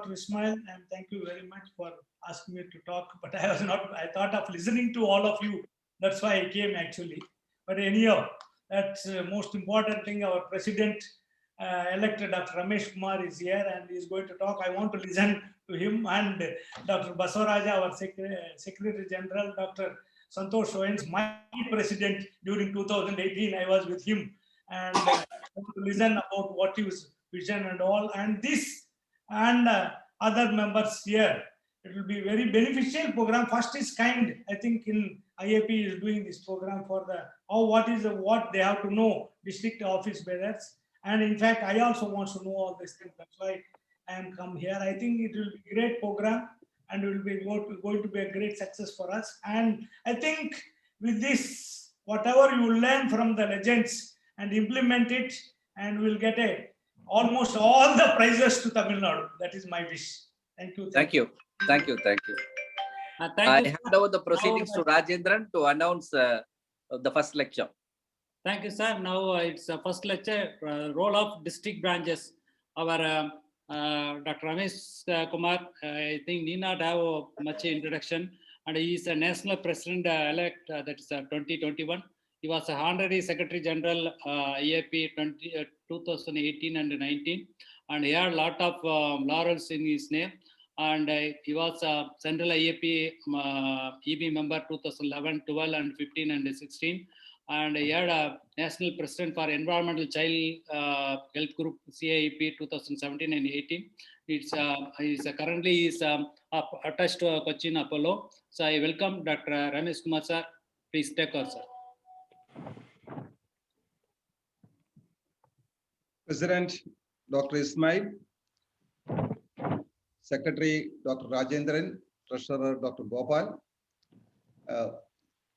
Dr. Ismail, and thank you very much for asking me to talk. But I was not, I thought of listening to all of you. That's why I came actually. But anyhow, that's the most important thing. Our president elected Dr. Ramesh Kumar is here and he's going to talk. I want to listen to him and Dr. Basavaraja, our Secretary General, Dr. Santosh Owens, my president during 2018. I was with him and I want to listen about what his vision and all. And this and other members here. It will be very beneficial program. First is kind. I think in IAP is doing this program for the what they have to know district office bearers. And in fact, I also want to know all these things. That's why I am come here. I think it will be a great program and it will be going to be a great success for us. And I think with this, whatever you learn from the legends and implement it, and we'll get almost all the prizes to Tamil Nadu. That is my wish. Thank you. Thank you. Thank you. Thank you. Thank you, hand over the proceedings to Rajendran to announce the first lecture. Thank you, sir. Now it's the first lecture, role of district branches. Our Dr. Ramesh Kumar, I think need not have much introduction, and he is a national president elect, that is 2021. He was a honorary secretary general EAP 2018 and 19, and he had a lot of laurels in his name. And he was a central IAP EB member 2011, 12, and 15 and 16. And he had a national president for Environmental Child Health Group CIEP 2017 and 18. It's currently attached to Cochin Apollo. So I welcome Dr. Ramesh Kumar sir. Please take over, sir. President Dr. Ismail, Secretary Dr. Rajendran, Treasurer Dr. Gopal,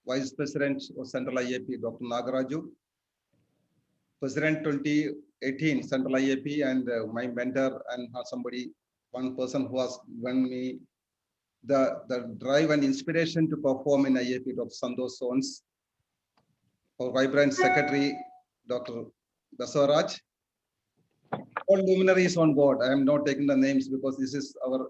Vice President of Central IAP Dr. Nagaraju, President 2018 Central IAP, and my mentor and one person who has given me the drive and inspiration to perform in IAP, Dr. Santosh Owens, our vibrant Secretary Dr. Basavaraj. All luminaries on board. I am not taking the names because this is our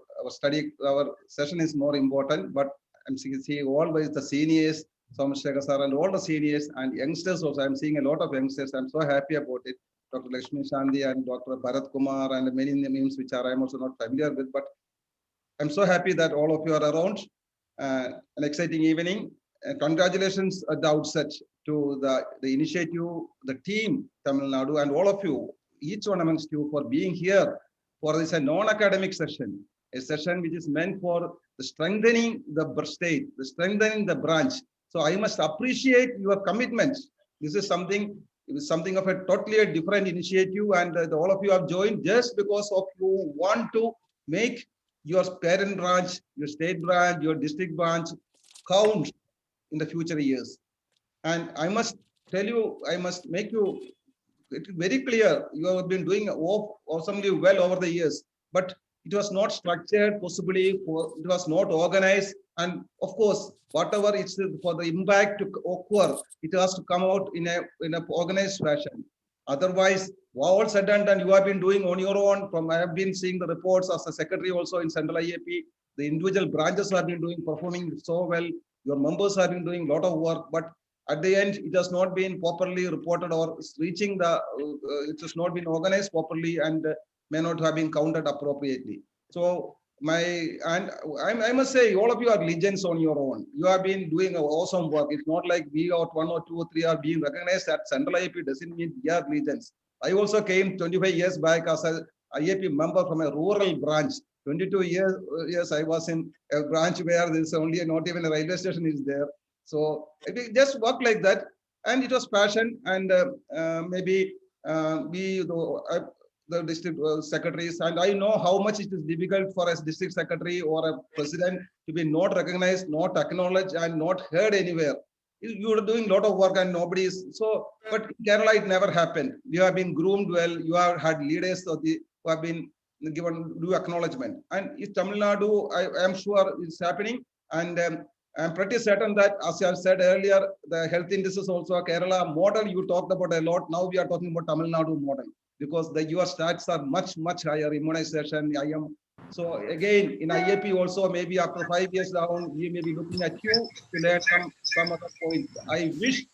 session is more important, but I'm seeing always the seniors, Somashekar sir, and all the seniors and youngsters also. I'm seeing a lot of youngsters. I'm so happy about it. Dr. Lakshmi Shanti and Dr. Bharat Kumar and many names which I'm also not familiar with, but I'm so happy that all of you are around. An exciting evening. Congratulations at the outset to the initiative, the team, Tamil Nadu, and all of you, each one amongst you, for being here for this non-academic session, a session which is meant for the strengthening the state, the strengthening the branch. So I must appreciate your commitment. This is something of a totally different initiative, and all of you have joined just because of you want to make your parent branch, your state branch, your district branch count in the future years. And I must tell you, I must make you it is very clear you have been doing awesomely well over the years, but it was not structured, possibly it was not organized, and of course, whatever it's for the impact to occur, it has to come out in a organized fashion. Otherwise, all said and done, you have been doing on your own. I have been seeing the reports as a secretary also in Central IAP. The individual branches have been performing so well. Your members have been doing a lot of work, but at the end, it has not been properly reported or reaching it has not been organized properly and may not have been counted appropriately. So I must say, all of you are legends on your own. You have been doing awesome work. It's not like we or one or two or three are being recognized at Central IAP doesn't mean we are legends. I also came 25 years back as an IAP member from a rural branch. 22 years I was in a branch where there's only not even a railway station is there. So it just worked like that, and it was passion, and maybe the district secretaries, and I know how much it is difficult for a district secretary or a president to be not recognized, not acknowledged, and not heard anywhere. You are doing a lot of work and nobody is so, but in Kerala it never happened. You have been groomed well, you have had leaders who have been given due acknowledgement, and in Tamil Nadu, I am sure it's happening, and I'm pretty certain that, as I said earlier, the health indices also Kerala model you talked about a lot. Now we are talking about Tamil Nadu model because your stats are much higher. Immunization, So again, in IAP also, maybe after 5 years down, we may be looking at you to learn some other points. I wish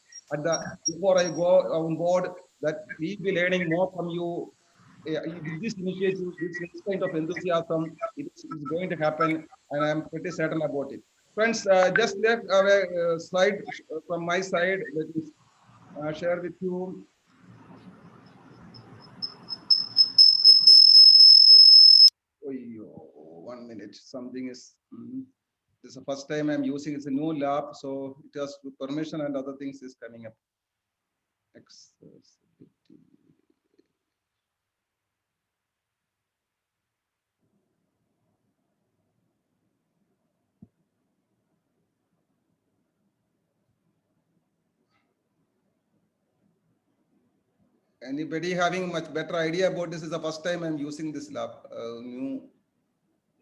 before I go on board that we be learning more from you. With this initiative, this kind of enthusiasm, it's going to happen, and I'm pretty certain about it. Friends, just left a slide from my side. Let me share with you. Oh, 1 minute. Something is. This is the first time I'm using. It's a new lab, so it has permission and other things is coming up. Accessibility. Anybody having much better idea about this? Is the first time I'm using this lab. New.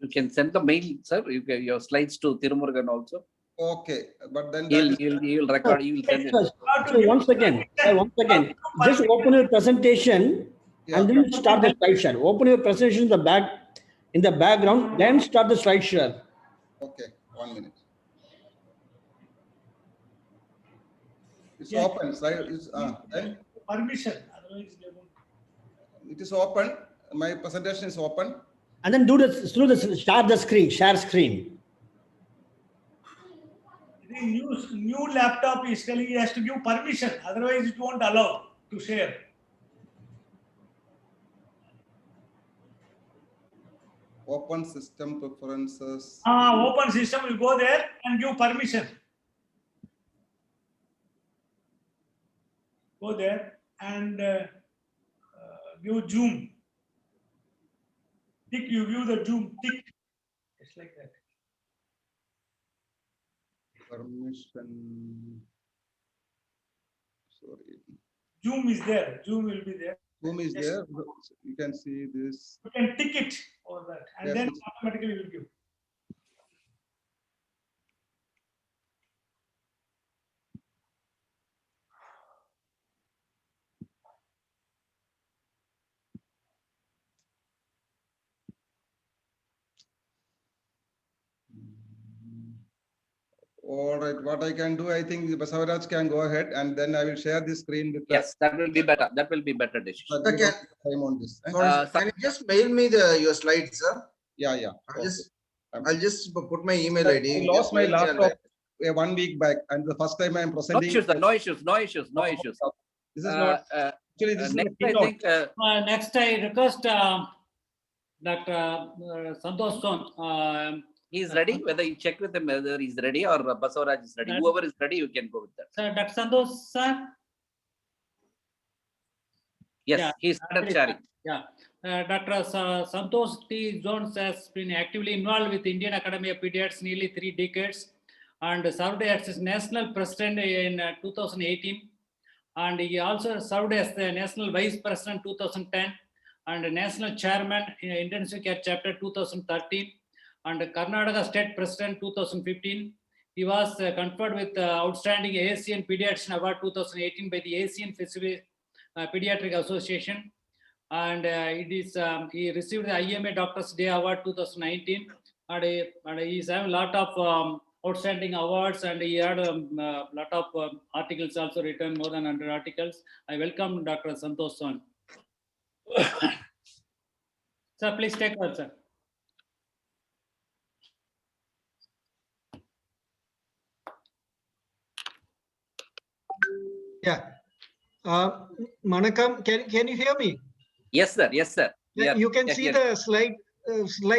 You can send the mail, sir. You can, your slides to Tirumurugan also. Okay, but then You'll record. You will send it. So 1 second. 1 second. Just open your presentation and then start the slide share. Open your presentation in the background, then start the slide share. Okay, 1 minute. It's Yes. open. Slide is then Permission, otherwise they won't. it is open. My presentation is open. And then start the screen, share screen. The new laptop is telling he has to give permission, otherwise it won't allow to share. Open system preferences. Open system, you go there and give permission. Go there and give zoom. Tick, you give the zoom tick. It's like that. Permission. Sorry. Zoom is there. Zoom will be there. Zoom is Yes. there. You can see this. You can tick it over that, and Yes. then automatically will give. All right, what I can do, I think Basavaraj can go ahead and then I will share the screen with Yes, that will be better. That will be better decision. But we Okay. don't have time on this. Sorry, can you just mail me your slides, sir? Yeah, yeah. I'll just put my email ID. I lost my laptop 1 week back, and the first time I'm No presenting. issues, sir. No issues. No issues. No issues. This is not actually this is Next, a I keynote. think Next, I request Dr. Santosh Son. he is ready. Whether you check with him whether he's ready or Basavaraj is ready. Whoever is ready, you can go with that. Sir, Dr. Santosh, sir. Yes, Yeah, he started sharing. Yeah, Dr. Santosh T. Jones has been actively involved with Indian Academy of Pediatrics nearly 3 decades and served as its national president in 2018. And he also served as the national vice president 2010 and national chairman in intensive care chapter 2013 and Karnataka state president 2015. He was conferred with outstanding Asian Pediatrician Award 2018 by the Asian Pacific Pediatric Association, and he received the IMA Doctors Day Award 2019, and he's having a lot of outstanding awards, and he had a lot of articles also written, more than 100 articles. I welcome Dr. Santosh Son. Sir, please take over, sir. Yeah. Manakam, can you hear me? Yes, sir. Yes, sir. You can see the slides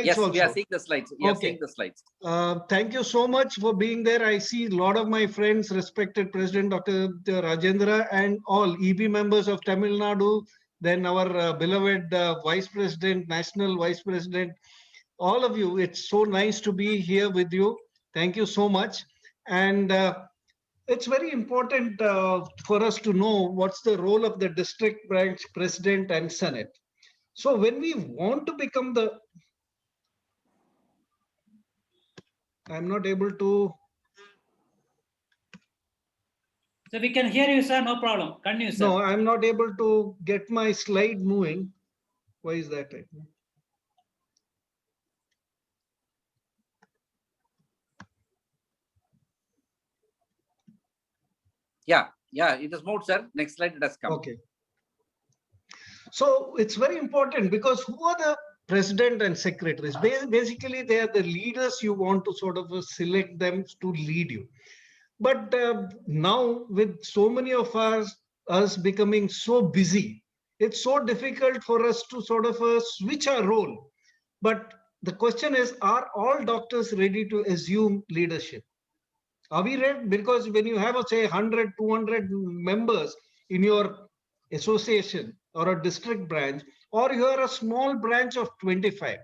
Yes, also. we are seeing the slides. We are Okay. seeing the slides. Thank you so much for being there. I see a lot of my friends, respected President Dr. Rajendra, and all EB members of Tamil Nadu, then our beloved Vice President, National Vice President, all of you. It's so nice to be here with you. Thank you so much. And it's very important for us to know what's the role of the district branch president and senate. So when we want to become I'm not able to. So we can hear you, sir. No problem. Continue, sir. No, I'm not able to get my slide moving. Why is that? Yeah, it has moved, sir. Next slide, it has come. Okay. So it's very important because who are the president and secretaries? Basically, they are the leaders you want to sort of select them to lead you. But now with so many of us becoming so busy, it's so difficult for us to sort of switch our role. But the question is, are all doctors ready to assume leadership? Are we ready? Because when you have, say, 100, 200 members in your association or a district branch, or you are a small branch of 25.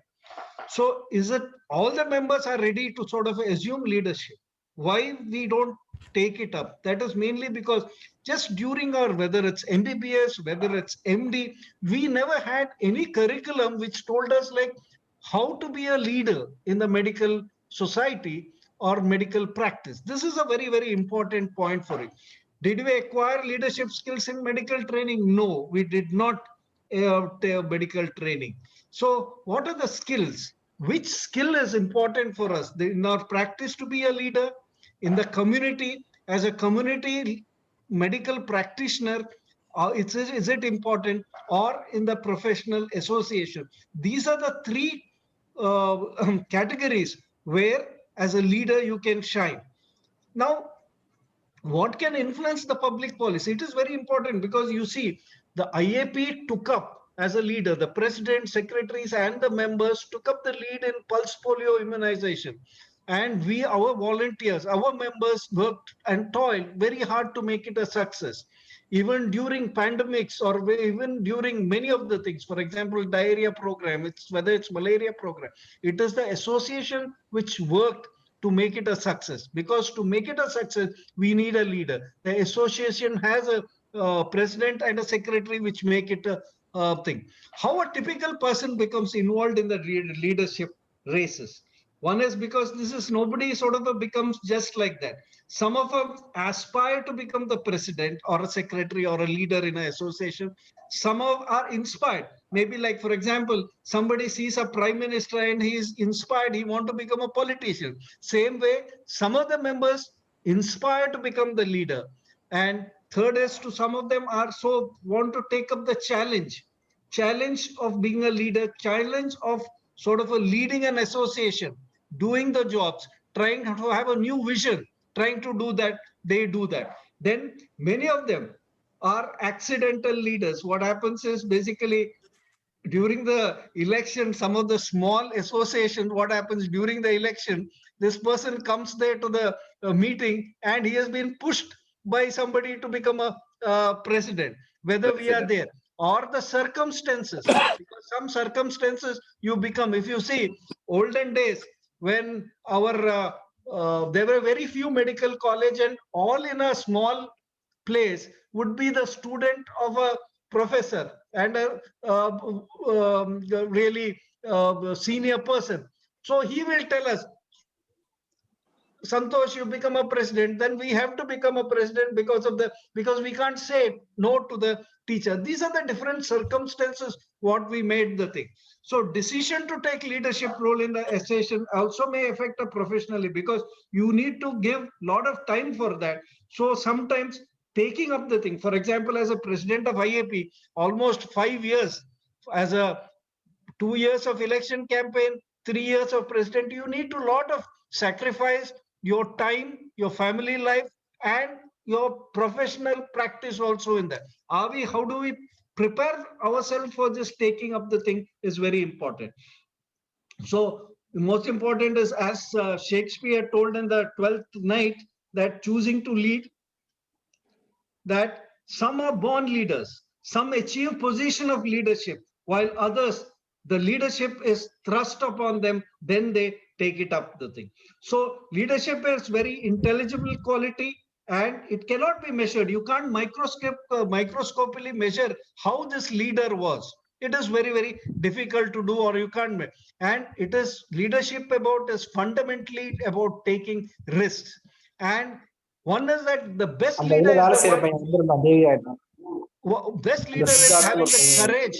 So is it all the members are ready to sort of assume leadership? Why we don't take it up? That is mainly because just during our, whether it's MBBS, whether it's MD, we never had any curriculum which told us like how to be a leader in the medical society or medical practice. This is a very, very important point for it. Did we acquire leadership skills in medical training? No, we did not take medical training. So what are the skills? Which skill is important for us in our practice to be a leader, in the community, as a community medical practitioner, is it important, or in the professional association? These are the three categories where as a leader you can shine. Now, what can influence the public policy? It is very important because you see the IAP took up as a leader, the president, secretaries and the members took up the lead in pulse polio immunization. And we, our volunteers, our members worked and toiled very hard to make it a success. Even during pandemics or even during many of the things, for example, diarrhea program, whether it's malaria program, it is the association which worked to make it a success, because to make it a success, we need a leader. The association has a president and a secretary which make it a thing. How a typical person becomes involved in the leadership races? One is because this is nobody sort of becomes just like that. Some of them aspire to become the president or a secretary or a leader in an association. Some are inspired. Maybe like, for example, somebody sees a prime minister and he is inspired. He wants to become a politician. Same way, some of the members inspire to become the leader. And third is to some of them are so want to take up the challenge of being a leader, challenge of sort of a leading an association, doing the jobs, trying to have a new vision, trying to do that, they do that. Then many of them are accidental leaders. What happens is basically during the election, some of the small associations, what happens during the election, this person comes there to the meeting and he has been pushed by somebody to become a president, whether we are there, or the circumstances, because some circumstances you become, if you see olden days when our there were very few medical college and all in a small place would be the student of a professor and a really senior person. So he will tell us, Santosh, you become a president, then we have to become a president because we can't say no to the teacher. These are the different circumstances what we made the thing. So decision to take leadership role in the association also may affect a professionally, because you need to give a lot of time for that. So sometimes taking up the thing, for example, as a president of IAP, almost 5 years, as a 2 years of election campaign, 3 years of president, you need to lot of sacrifice your time, your family life, and your professional practice also in that. How do we prepare ourselves for just taking up the thing is very important. So the most important is, as Shakespeare told in the 12th night, that choosing to lead, that some are born leaders, some achieve position of leadership, while others, the leadership is thrust upon them, then they take it up the thing. So leadership is very intelligible quality and it cannot be measured. You can't microscopically measure how this leader was. It is very, very difficult to do, or you can't. And it is leadership is fundamentally about taking risks. And one is that the best leader is having the courage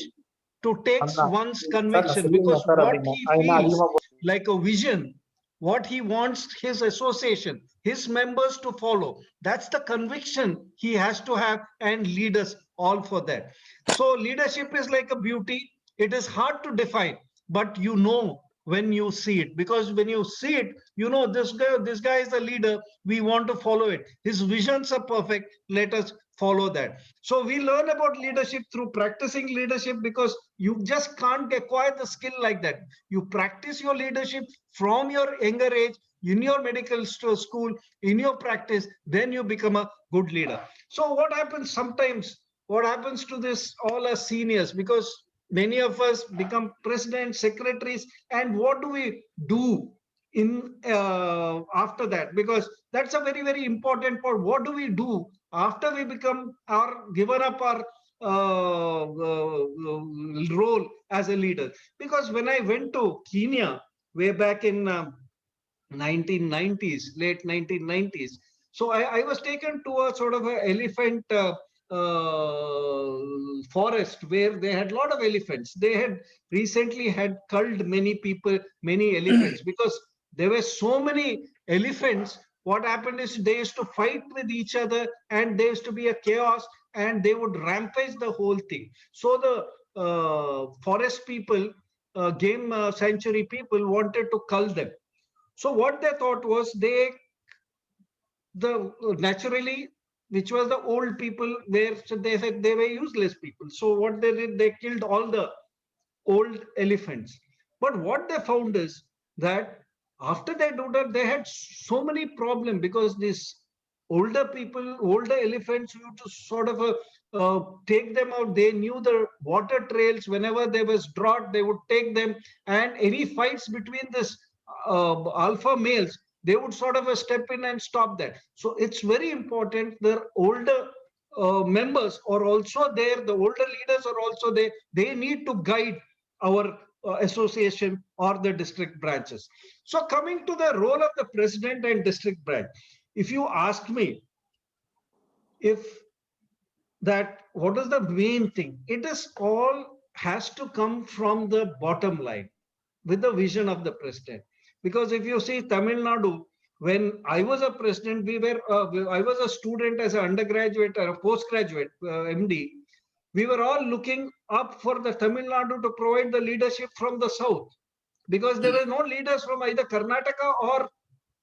to take one's conviction, because what he feels like a vision, what he wants his association, his members to follow. That's the conviction he has to have and lead us all for that. So leadership is like a beauty. It is hard to define, but you know when you see it, because when you see it, you know this guy is the leader. We want to follow it. His visions are perfect. Let us follow that. So we learn about leadership through practicing leadership, because you just can't acquire the skill like that. You practice your leadership from your younger age, in your medical school, in your practice, then you become a good leader. So what happens sometimes, what happens to this all as seniors, because many of us become presidents, secretaries, and what do we do in after that? Because that's a very, very important part. What do we do after we become given up our role as a leader? Because when I went to Kenya way back in 1990s, late 1990s, so I was taken to a sort of an elephant forest where they had a lot of elephants. They had recently had culled many people, many elephants, because there were so many elephants. What happened is they used to fight with each other, and there used to be a chaos, and they would rampage the whole thing. So the forest people, game sanctuary people wanted to cull them. So what they thought was naturally, which was the old people, where so they said they were useless people. So what they did, they killed all the old elephants. But what they found is that after they do that, they had so many problems, because these older people, older elephants, you to sort of take them out. They knew the water trails. Whenever there was drought, they would take them, and any fights between this alpha males, they would sort of step in and stop that. So it's very important the older members are also there, the older leaders are also there. They need to guide our association or the district branches. So coming to the role of the president and district branch, if you ask me if that what is the main thing, it is all has to come from the bottom line with the vision of the president. Because if you see Tamil Nadu, when I was a president, I was a student as an undergraduate or a postgraduate MD. We were all looking up for the Tamil Nadu to provide the leadership from the south, because there were no leaders from either Karnataka or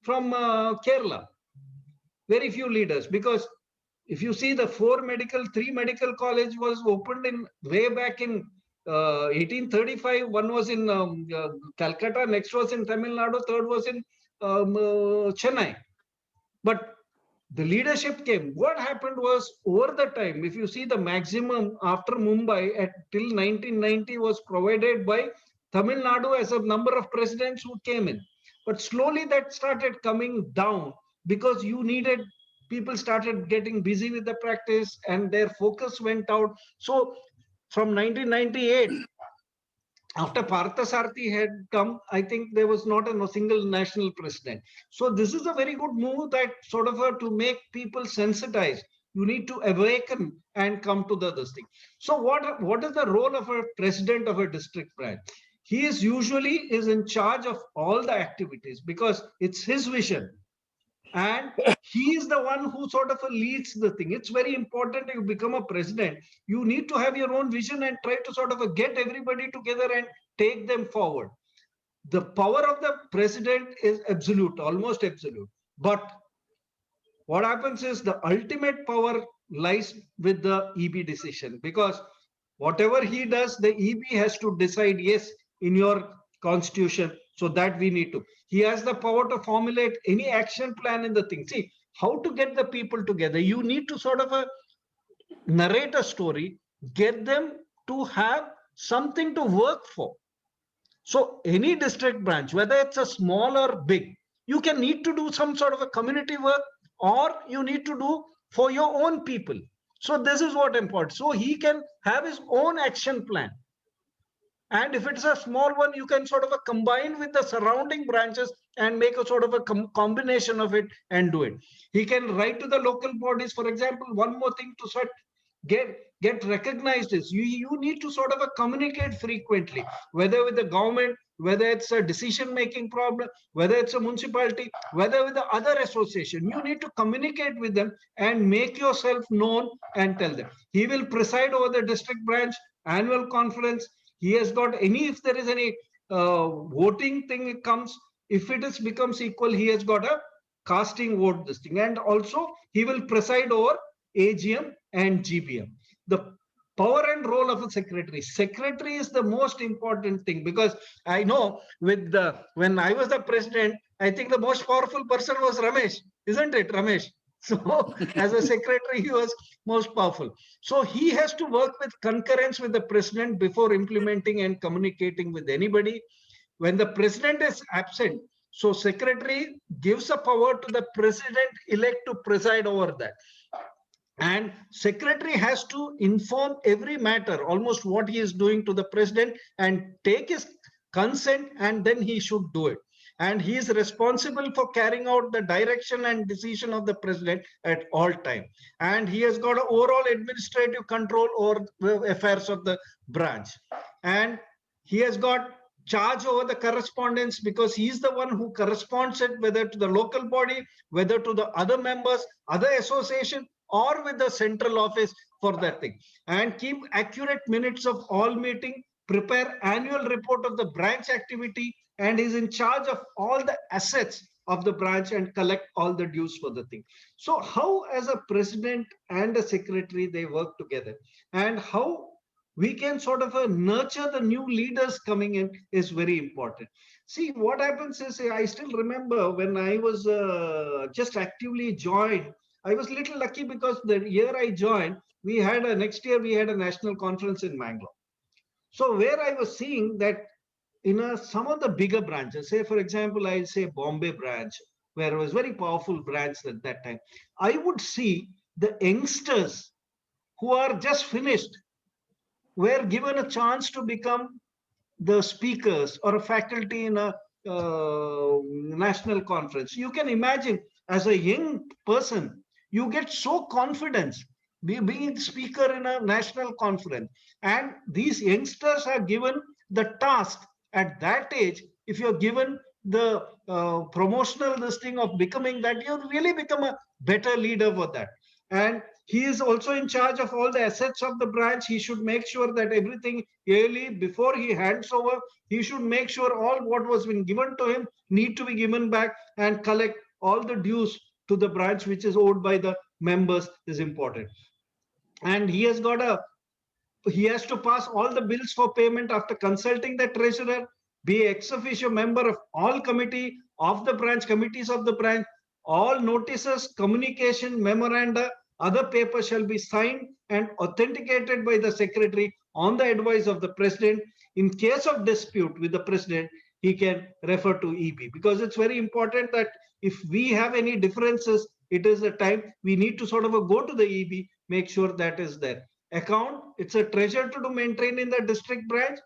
from Kerala. Very few leaders, because if you see the 3 medical college was opened in way back in 1835. One was in Calcutta, next was in Tamil Nadu, third was in Chennai. But the leadership came. What happened was, over the time, if you see the maximum after Mumbai till 1990 was provided by Tamil Nadu as a number of presidents who came in. But slowly that started coming down, because people started getting busy with the practice and their focus went out. So from 1998, after Parthasarathi had come, I think there was not a single national president. So this is a very good move, that sort of to make people sensitized. You need to awaken and come to this thing. So what is the role of a president of a district branch? He is usually in charge of all the activities, because it's his vision. And he is the one who sort of leads the thing. It's very important you become a president. You need to have your own vision and try to sort of get everybody together and take them forward. The power of the president is absolute, almost absolute. But what happens is the ultimate power lies with the EB decision, because whatever he does, the EB has to decide, yes, in your constitution, so that we need to. He has the power to formulate any action plan in the thing. See, how to get the people together. You need to sort of narrate a story, get them to have something to work for. So any district branch, whether it's a small or big, you can need to do some sort of a community work, or you need to do for your own people. So this is what important. So he can have his own action plan. And if it's a small one, you can sort of combine with the surrounding branches and make a sort of a combination of it and do it. He can write to the local bodies. For example, one more thing to get recognized is you need to sort of communicate frequently, whether with the government, whether it's a decision-making problem, whether it's a municipality, whether with the other association. You need to communicate with them and make yourself known and tell them. He will preside over the district branch annual conference. He has got any, if there is any voting thing it comes, if it is becomes equal, he has got a casting vote this thing. And also he will preside over AGM and GBM. The power and role of a secretary. Secretary is the most important thing, because I know with the, when I was the president, I think the most powerful person was Ramesh, isn't it, Ramesh? So as a secretary, he was most powerful. So he has to work with concurrence with the president before implementing and communicating with anybody. When the president is absent, so secretary gives a power to the president-elect to preside over that. And secretary has to inform every matter, almost what he is doing to the president, and take his consent, and then he should do it. And he is responsible for carrying out the direction and decision of the president at all time. And he has got an overall administrative control over the affairs of the branch. And he has got charge over the correspondence, because he is the one who corresponds it, whether to the local body, whether to the other members, other association, or with the central office for that thing. And keep accurate minutes of all meeting, prepare annual report of the branch activity, and is in charge of all the assets of the branch and collect all the dues for the thing. So how, as a president and a secretary, they work together, and how we can sort of nurture the new leaders coming in is very important. See, what happens is, I still remember when I was just actively joined, I was little lucky because the year I joined, we had a, next year we had a national conference in Mangalore. So where I was seeing that in some of the bigger branches, say for example, I'll say Bombay branch, where it was very powerful branch at that time, I would see the youngsters who are just finished were given a chance to become the speakers or a faculty in a national conference. You can imagine, as a young person, you get so confident being the speaker in a national conference. And these youngsters are given the task at that age. If you're given the promotional listing of becoming that, you really become a better leader for that. And he is also in charge of all the assets of the branch. He should make sure that everything yearly, before he hands over, he should make sure all what was been given to him need to be given back, and collect all the dues to the branch which is owed by the members is important. And he has got a, he has to pass all the bills for payment after consulting the treasurer, be ex officio member of all committee of the branch, committees of the branch. All notices, communication, memoranda, other papers shall be signed and authenticated by the secretary on the advice of the president. In case of dispute with the president, he can refer to EB, because it's very important that if we have any differences, it is a time we need to sort of go to the EB, make sure that is there. Account, it's a treasure to maintain in the district branch.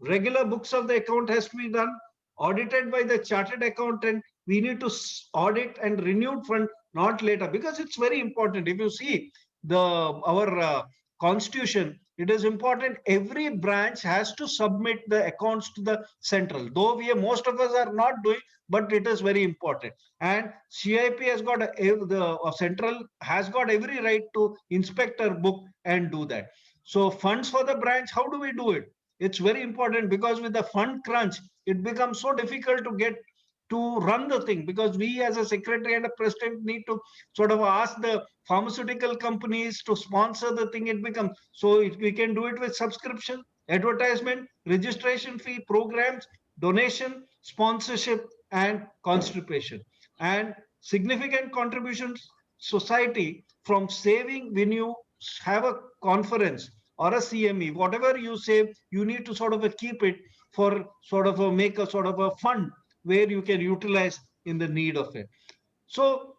Regular books of the account has to be done, audited by the chartered accountant. We need to audit and renew fund not later, because it's very important. If you see our constitution, it is important every branch has to submit the accounts to the central, though most of us are not doing, but it is very important. And CIP has got the central has got every right to inspect our book and do that. So funds for the branch, how do we do it? It's very important, because with the fund crunch, it becomes so difficult to get to run the thing, because we as a secretary and a president need to sort of ask the pharmaceutical companies to sponsor the thing. It becomes, so we can do it with subscription, advertisement, registration fee, programs, donation, sponsorship, and constipation. And significant contributions society from saving. When you have a conference or a CME, whatever you save, you need to sort of keep it for sort of make a sort of a fund where you can utilize in the need of it. So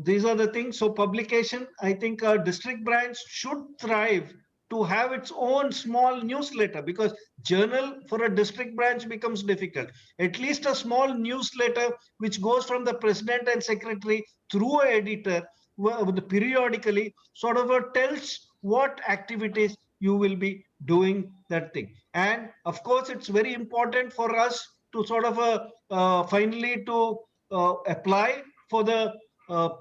these are the things. So publication, I think a district branch should thrive to have its own small newsletter, because journal for a district branch becomes difficult. At least a small newsletter which goes from the president and secretary through an editor, periodically sort of tells what activities you will be doing that thing. And of course, it's very important for us to sort of finally to apply for the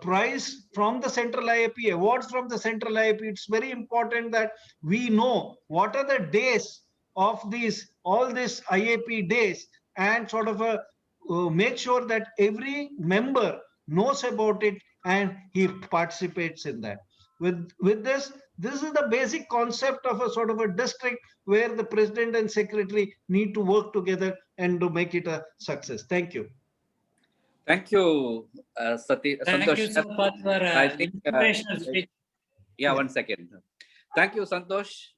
prize from the central IAP, awards from the central IAP. It's very important that we know what are the days of all these IAP days, and sort of make sure that every member knows about it and he participates in that. With this is the basic concept of a sort of a district where the president and secretary need to work together and to make it a success. Thank you. Thank you, Thank you Santosh. so much for I think, inspirational speech. Yeah, 1 second. Thank you, Santosh.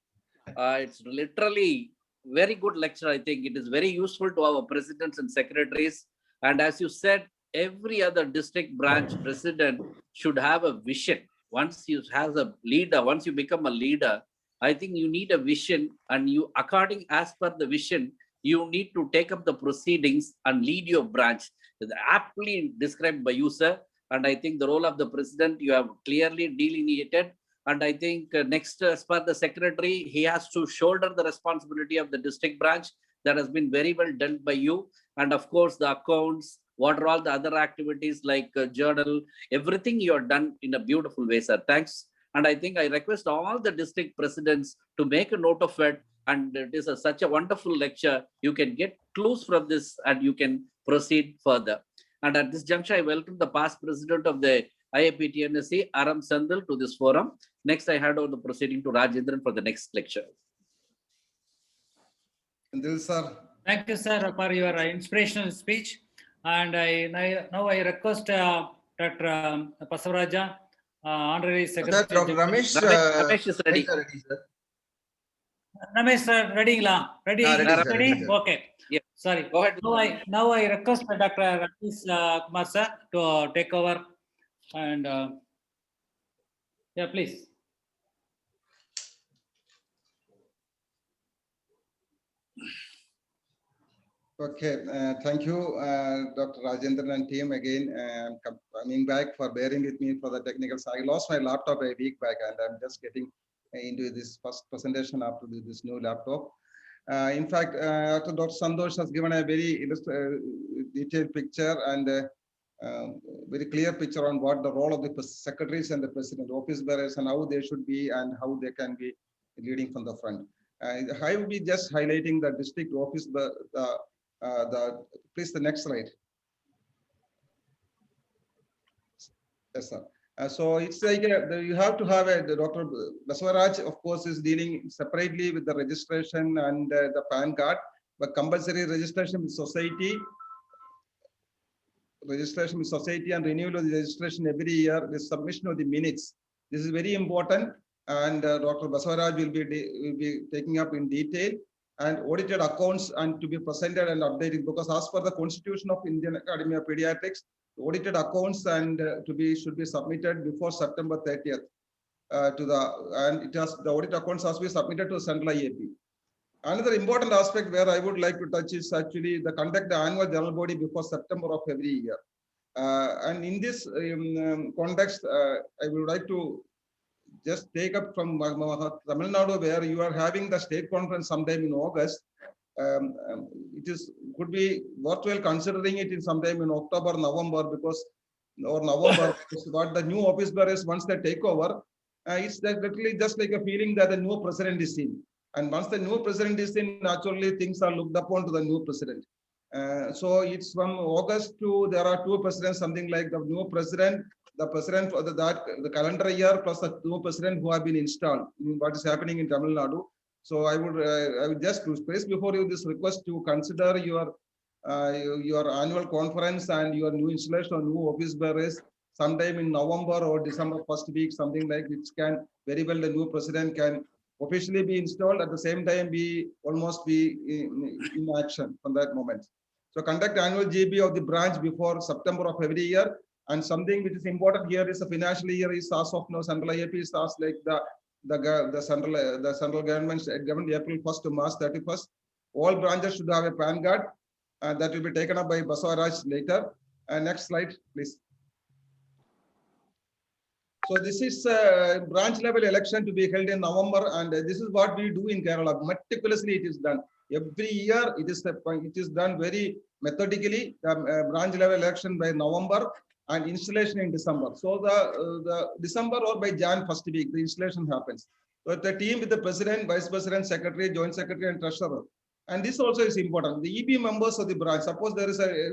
It's literally very good lecture. I think it is very useful to our presidents and secretaries. And as you said, every other district branch president should have a vision. Once you have a leader, once you become a leader, I think you need a vision, and you, according as per the vision, you need to take up the proceedings and lead your branch. It's aptly described by you, sir. And I think the role of the president, you have clearly delineated. And I think next, as per the secretary, he has to shoulder the responsibility of the district branch. That has been very well done by you. And of course, the accounts, what are all the other activities like journal, everything you have done in a beautiful way, sir. Thanks. And I think I request all the district presidents to make a note of it. And it is such a wonderful lecture. You can get clues from this and you can proceed further. And at this juncture, I welcome the past president of the IAP TNSC, Aram Sandal, to this forum. Next, I hand over the proceeding to Rajendran for the next lecture. Sandil sir. Thank you, sir, for your inspirational speech. And now I request Dr. Basavaraja, Honorary Secretary. Dr. Ramesh, Ramesh is ready. ready, sir. Ramesh, sir, ready? Ready? ready, sir, Ready? ready, sir. Okay. Yeah. Sorry. Go ahead. Now I request Dr. Ramesh Kumar, sir, to take over. And yeah, please. Okay, thank you, Dr. Rajendran and team again. Coming back for bearing with me for the technicals. I lost my laptop a week back, and I'm just getting into this first presentation after this new laptop. In fact, Dr. Santosh has given a very detailed picture and very clear picture on what the role of the secretaries and the president, office bearers, and how they should be and how they can be leading from the front. I will be just highlighting the district office, please the next slide. Yes, sir. So it's like you have to have Dr. Basavaraj, of course, is dealing separately with the registration and the PAN card, but compulsory registration with society and renewal of the registration every year with submission of the minutes. This is very important, and Dr. Basavaraj will be taking up in detail, and audited accounts and to be presented and updated, because as per the Constitution of Indian Academy of Pediatrics, audited accounts and should be submitted before September 30th the audit accounts has to be submitted to Central IAP. Another important aspect where I would like to touch is actually the conduct the annual general body before September of every year. And in this context, I would like to just take up from Tamil Nadu, where you are having the state conference sometime in August. Could be worthwhile considering it in sometime in October, November, because what the new office bearers once they take over, it's literally just like a feeling that the new president is in. And once the new president is in, naturally things are looked upon to the new president. So it's from August to there are two presidents, something like the new president, the president for the calendar year plus the new president who have been installed. What is happening in Tamil Nadu? So I would just place before you this request to consider your annual conference and your new installation or new office bearers sometime in November or December first week, something like which can very well the new president can officially be installed at the same time almost be in action from that moment. So conduct annual GB of the branch before September of every year. And something which is important here is the financial year is as of now Central IAP is as like the central government April 1st to March 31st. All branches should have a PAN card, and that will be taken up by Basavaraj later. Next slide, please. So this is branch level election to be held in November, and this is what we do in Kerala. Meticulously, it is done every year. It is done very methodically. Branch level election by November and installation in December. So the December or by Jan first week, the installation happens. So the team with the president, vice president, secretary, joint secretary, and treasurer. And this also is important. The EB members of the branch. Suppose there is a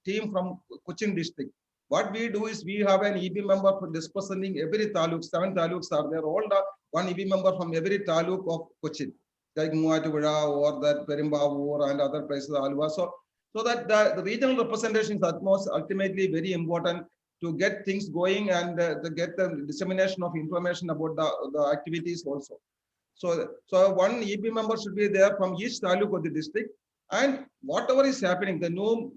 team from Cochin district. What we do is we have an EB member for representing every taluk. 7 taluks are there. All the one EB member from every taluk of Cochin, like Muatuvira or that Perimbavur and other places, Alva. So that the regional representation is ultimately very important to get things going and to get the dissemination of information about the activities also. So one EB member should be there from each taluk of the district. And whatever is happening, the new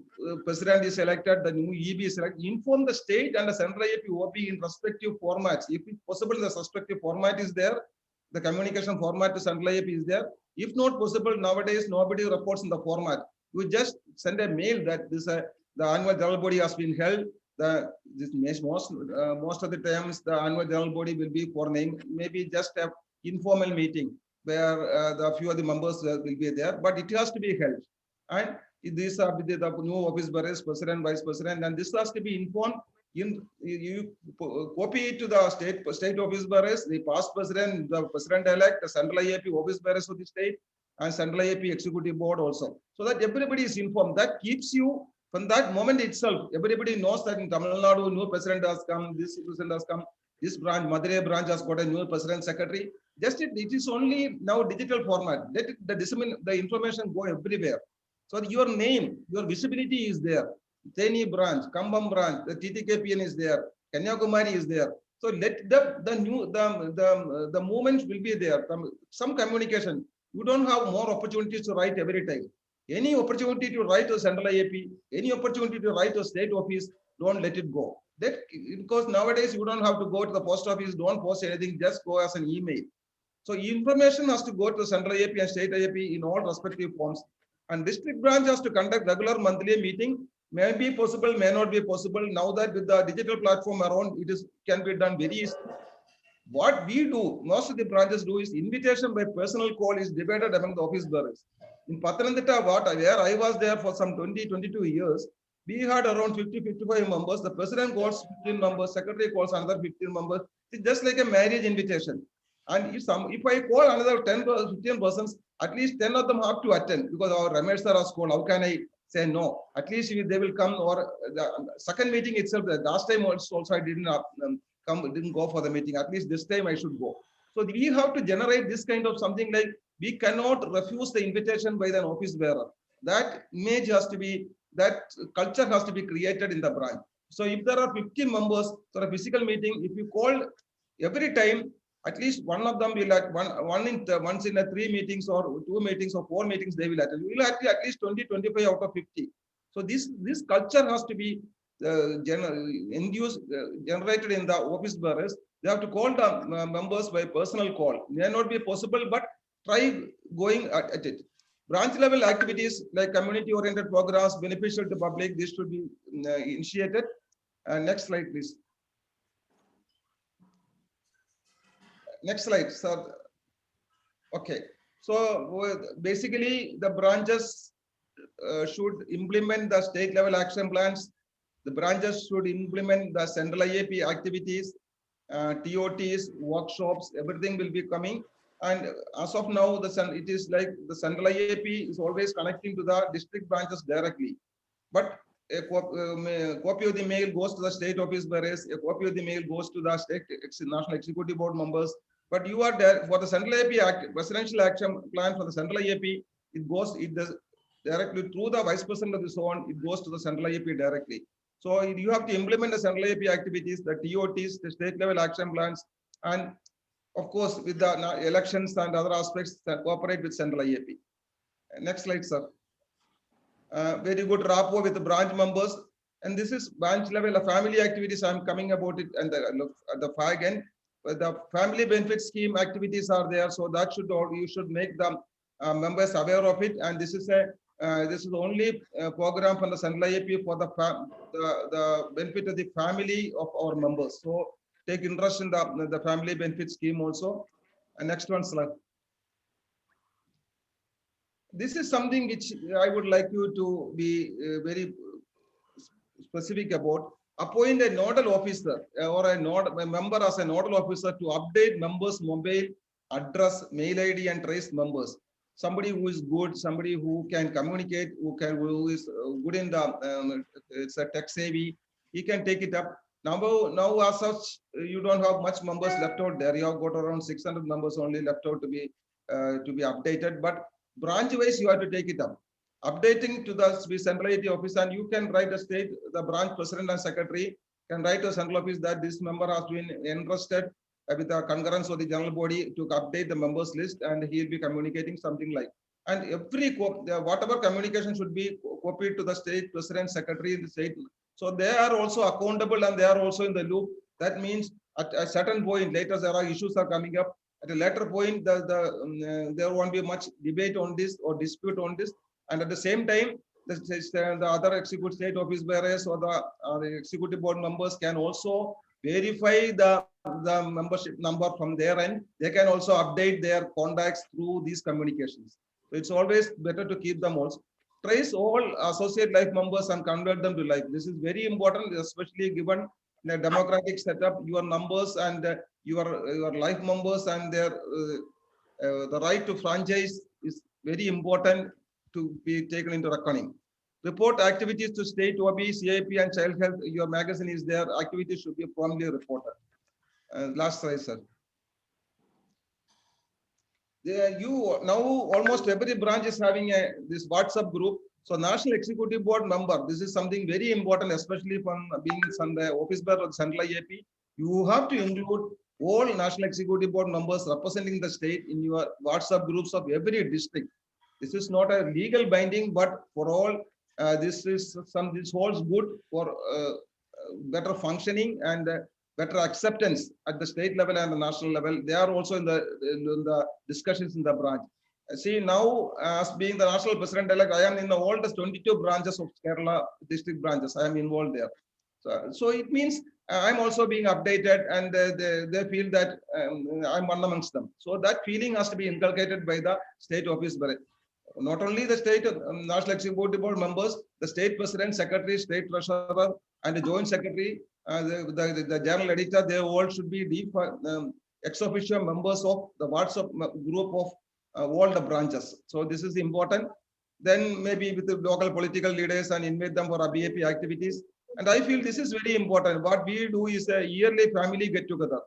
president is elected, the new EB is elected, inform the state and the central AP OB in respective formats. If possible, the respective format is there, the communication format to central AP is there. If not possible, nowadays, nobody reports in the format. You just send a mail that the annual general body has been held. Most of the times, the annual general body will be for name, maybe just a informal meeting where the few of the members will be there, but it has to be held. And these are the new office bearers, president, vice president, and this has to be informed. You copy it to the state office bearers, the past president, the president-elect, the central IAP office bearers of the state, and central IAP executive board also, so that everybody is informed. That keeps you from that moment itself. Everybody knows that in Tamil Nadu, new president has come, this president has come. This branch, Madurai branch, has got a new president secretary. Just it is only now digital format. Let it, the information go everywhere. So your name, your visibility is there. Theni branch, Kambam branch, the TTKPN is there. Kanyakumari is there. So let the movement will be there. Some communication. You don't have more opportunities to write every time. Any opportunity to write to central IAP, any opportunity to write to state office, don't let it go. That, because nowadays you don't have to go to the post office, don't post anything, just go as an email. So information has to go to central IAP and state IAP in all respective forms. And district branch has to conduct regular monthly meeting. May be possible, may not be possible. Now that with the digital platform around, can be done very easily. What we do, most of the branches do, is invitation by personal call is divided among the office bearers. In Pathanamthitta, where I was there for some 20-22 years, we had around 50-55 members. The president calls 15 members, secretary calls another 15 members. It's just like a marriage invitation. And if I call another 10-15 persons, at least 10 of them have to attend, because our Ramesh sir has called. How can I say no? At least they will come. Or the second meeting itself, the last time also I didn't go for the meeting. At least this time I should go. So we have to generate this kind of something like, we cannot refuse the invitation by the office bearer. That image has to be, that culture has to be created in the branch. So if there are 15 members for a physical meeting, if you call every time, at least one of them will once in a 3 meetings or 2 meetings or 4 meetings they will attend. We will have at least 20-25 out of 50. So this culture has to be generated in the office bearers. They have to call the members by personal call. May not be possible, but try going at it. Branch level activities like community oriented programs beneficial to public, this should be initiated. Next slide, please. Next slide, sir. Okay. So basically, the branches should implement the state level action plans. The branches should implement the central IAP activities, TOTs, workshops, everything will be coming. And as of now, it is like the central IAP is always connecting to the district branches directly. But a copy of the mail goes to the state office bearers, a copy of the mail goes to the state national executive board members. But you are there for the central IAP presidential action plan for the central IAP, it does directly through the vice president of the zone, it goes to the central IAP directly. So you have to implement the central IAP activities, the TOTs, the state level action plans, and of course, with the elections and other aspects that cooperate with central IAP. Next slide, sir. Very good rapport with the branch members. And this is branch level of family activities. I'm coming about it and the far again. The family benefit scheme activities are there. So that you should make the members aware of it. And this is the only program from the central IAP for the benefit of the family of our members. So take interest in the family benefit scheme also. And next one, slide. This is something which I would like you to be very specific about. Appoint a nodal officer or a member as a nodal officer to update members' mobile address, mail ID, and trace members. Somebody who is good, somebody who can communicate, who is good in the it's a tech savvy. He can take it up. Now as such, you don't have much members left out there. You have got around 600 members only left out to be updated. But branch wise, you have to take it up. Updating to the central IT office, and you can write a state, the branch president and secretary can write to central office that this member has been entrusted with the concurrence of the general body to update the members list, and he will be communicating something like. And whatever communication should be copied to the state president, secretary, the state. So they are also accountable and they are also in the loop. That means at a certain point, later there are issues are coming up. At a later point, there won't be much debate on this or dispute on this. And at the same time, the other executive state office bearers or the executive board members can also verify the membership number from their end. They can also update their contacts through these communications. So it's always better to keep them also. Trace all associate life members and convert them to life. This is very important, especially given the democratic setup. Your numbers and your life members and their the right to franchise is very important to be taken into reckoning. Report activities to state OB, CIP, and child health. Your magazine is there. Activities should be promptly reported. Last slide, sir. Now almost every branch is having this WhatsApp group. So National Executive Board member, this is something very important, especially from being the office bearer of Central IAP. You have to include all National Executive Board members representing the state in your WhatsApp groups of every district. This is not a legal binding, but for all, this holds good for better functioning and better acceptance at the state level and the national level. They are also in the discussions in the branch. See, now as being the national president-elect, I am in all the 22 branches of Kerala district branches. I am involved there. So it means I'm also being updated, and they feel that I'm one amongst them. So that feeling has to be inculcated by the state office bearer. Not only the state National Executive Board members, the state president, secretary, state treasurer, and the joint secretary, the general editor, they all should be deep ex officio members of the WhatsApp group of all the branches. So this is important. Then maybe with the local political leaders and invite them for BAP activities. And I feel this is very important. What we do is a yearly family get together.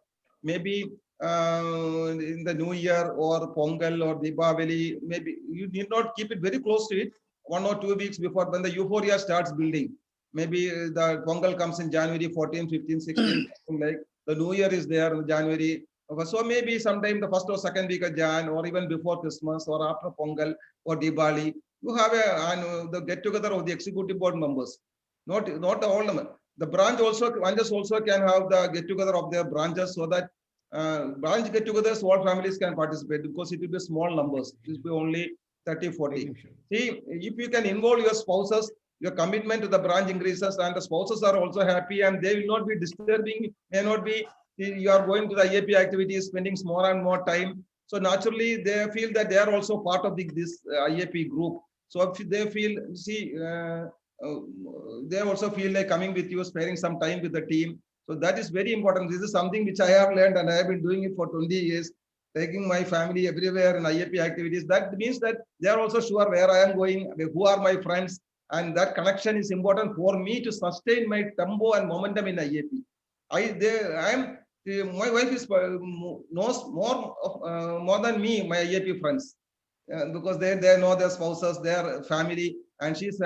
Maybe in the New Year or Pongal or Deepavali, maybe you need not keep it very close to it. 1 or 2 weeks before, when the euphoria starts building. Maybe the Pongal comes in January 14, 15, 16, like the New Year is there in January. So maybe sometime the first or second week of Jan, or even before Christmas or after Pongal or Diwali, you have the get together of the executive board members. Not all of them. The branches also can have the get together of their branches, so that branch get togethers all families can participate, because it will be small numbers. It will be only 30, 40. See, if you can involve your spouses, your commitment to the branch increases, and the spouses are also happy, and they will not be disturbing, may not be, you are going to the IAP activities, spending more and more time. So naturally, they feel that they are also part of this IAP group. So if they feel, they also feel like coming with you, sparing some time with the team. So that is very important. This is something which I have learned, and I have been doing it for 20 years, taking my family everywhere in IAP activities. That means that they are also sure where I am going, who are my friends, and that connection is important for me to sustain my tempo and momentum in IAP. My wife knows more than me, my IAP friends, because they know their spouses, their family, and she's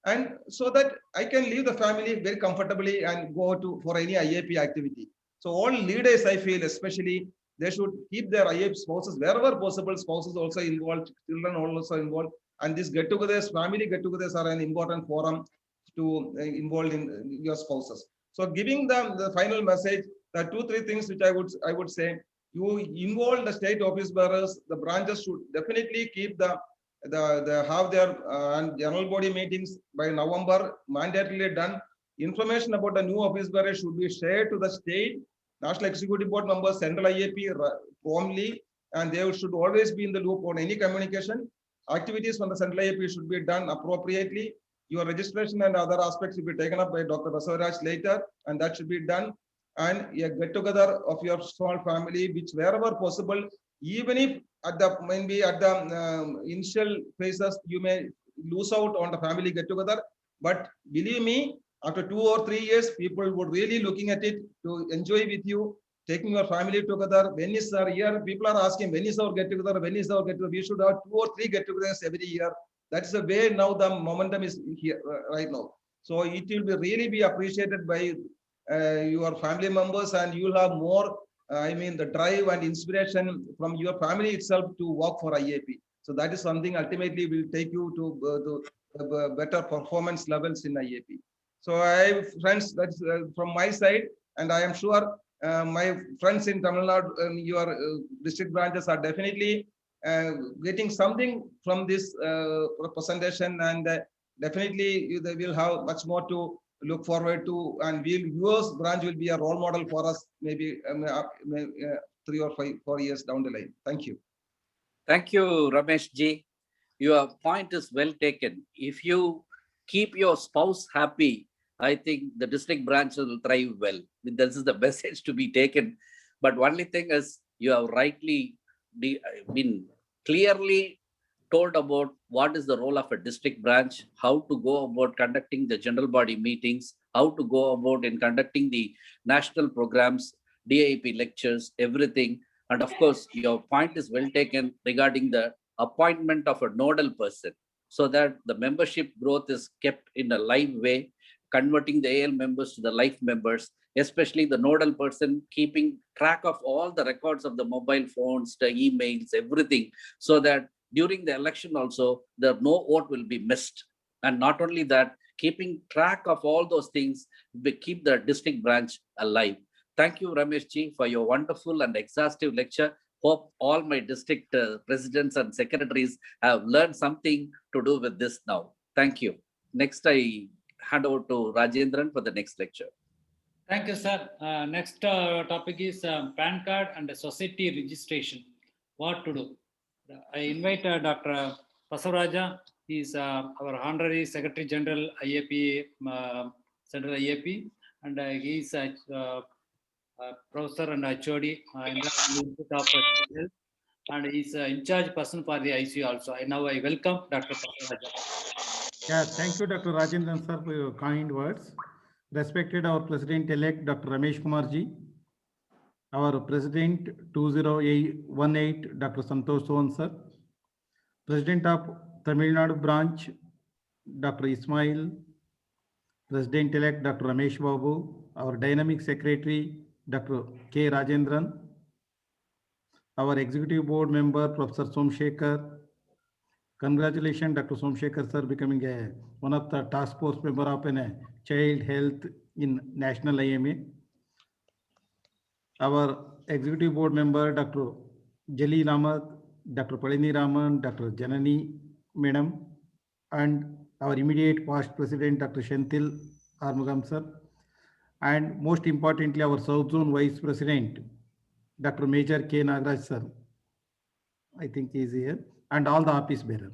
and so that I can leave the family very comfortably and go for any IAP activity. So all leaders, I feel, especially, they should keep their IAP spouses wherever possible. Spouses also involved, children also involved, and these get-togethers, family get-togethers, are an important forum to involve in your spouses. So giving them the final message, the 2-3 things which I would say: you involve the state office bearers. The branches should definitely keep have their general body meetings by November, mandatorily done. Information about the new office bearer should be shared to the state, National Executive Board members, Central IAP promptly, and they should always be in the loop on any communication. Activities from the Central IAP should be done appropriately. Your registration and other aspects will be taken up by Dr. Basavaraj later, and that should be done. And a get together of your small family, which wherever possible, even if at the maybe at the initial phases you may lose out on the family get together, but believe me, after 2 or 3 years, people would really looking at it to enjoy with you, taking your family together. When is our year? People are asking, when is our get together? When is our get together? We should have 2 or 3 get togethers every year. That's the way now the momentum is here right now. So it will be really be appreciated by your family members, and you'll have more, the drive and inspiration from your family itself to work for IAP. So that is something ultimately will take you to better performance levels in IAP. So friends, that's from my side, and I am sure my friends in Tamil Nadu, your district branches are definitely getting something from this presentation, and definitely they will have much more to look forward to, and yours branch will be a role model for us, maybe 3 or 4 years down the line. Thank you. Thank you, Ramesh ji. Your point is well taken. If you keep your spouse happy, I think the district branch will thrive well. This is the message to be taken. But only thing is, you have rightly been clearly told about what is the role of a district branch, how to go about conducting the general body meetings, how to go about in conducting the national programs, DIP lectures, everything. And of course, your point is well taken regarding the appointment of a nodal person, so that the membership growth is kept in a live way, converting the AL members to the life members, especially the nodal person keeping track of all the records of the mobile phones, the emails, everything, so that during the election also, no vote will be missed. And not only that, keeping track of all those things, we keep the district branch alive. Thank you, Ramesh ji, for your wonderful and exhaustive lecture. Hope all my district presidents and secretaries have learned something to do with this now. Thank you. Next, I hand over to Rajendran for the next lecture. Thank you, sir. Next topic is PAN card and society registration. What to do? I invite Dr. Basavaraja. He is our Honorary Secretary General IAP, Central IAP, and he is Professor and HOD in the Institute of Health, and he is in charge person for the ICU also. Now I welcome Dr. Basavaraja. Yeah, thank you, Dr. Rajendran sir, for your kind words. Respected our President-elect, Dr. Ramesh Kumar ji, our President 2018, Dr. Santosh Sohan sir, President of Tamil Nadu branch, Dr. Ismail, President-elect, Dr. Ramesh Babu, our Dynamic Secretary, Dr. K. Rajendran, our Executive Board member, Professor Somshekhar. Congratulations, Dr. Somshekhar sir, becoming one of the task force member of child health in National IMA. Our Executive Board member, Dr. Jalil Ahmad, Dr. Palini Raman, Dr. Janani Madam, and our immediate past President, Dr. Shentil Armugam sir, and most importantly, our South Zone Vice President, Dr. Major K. Nagaraj sir. I think he is here, and all the office bearer.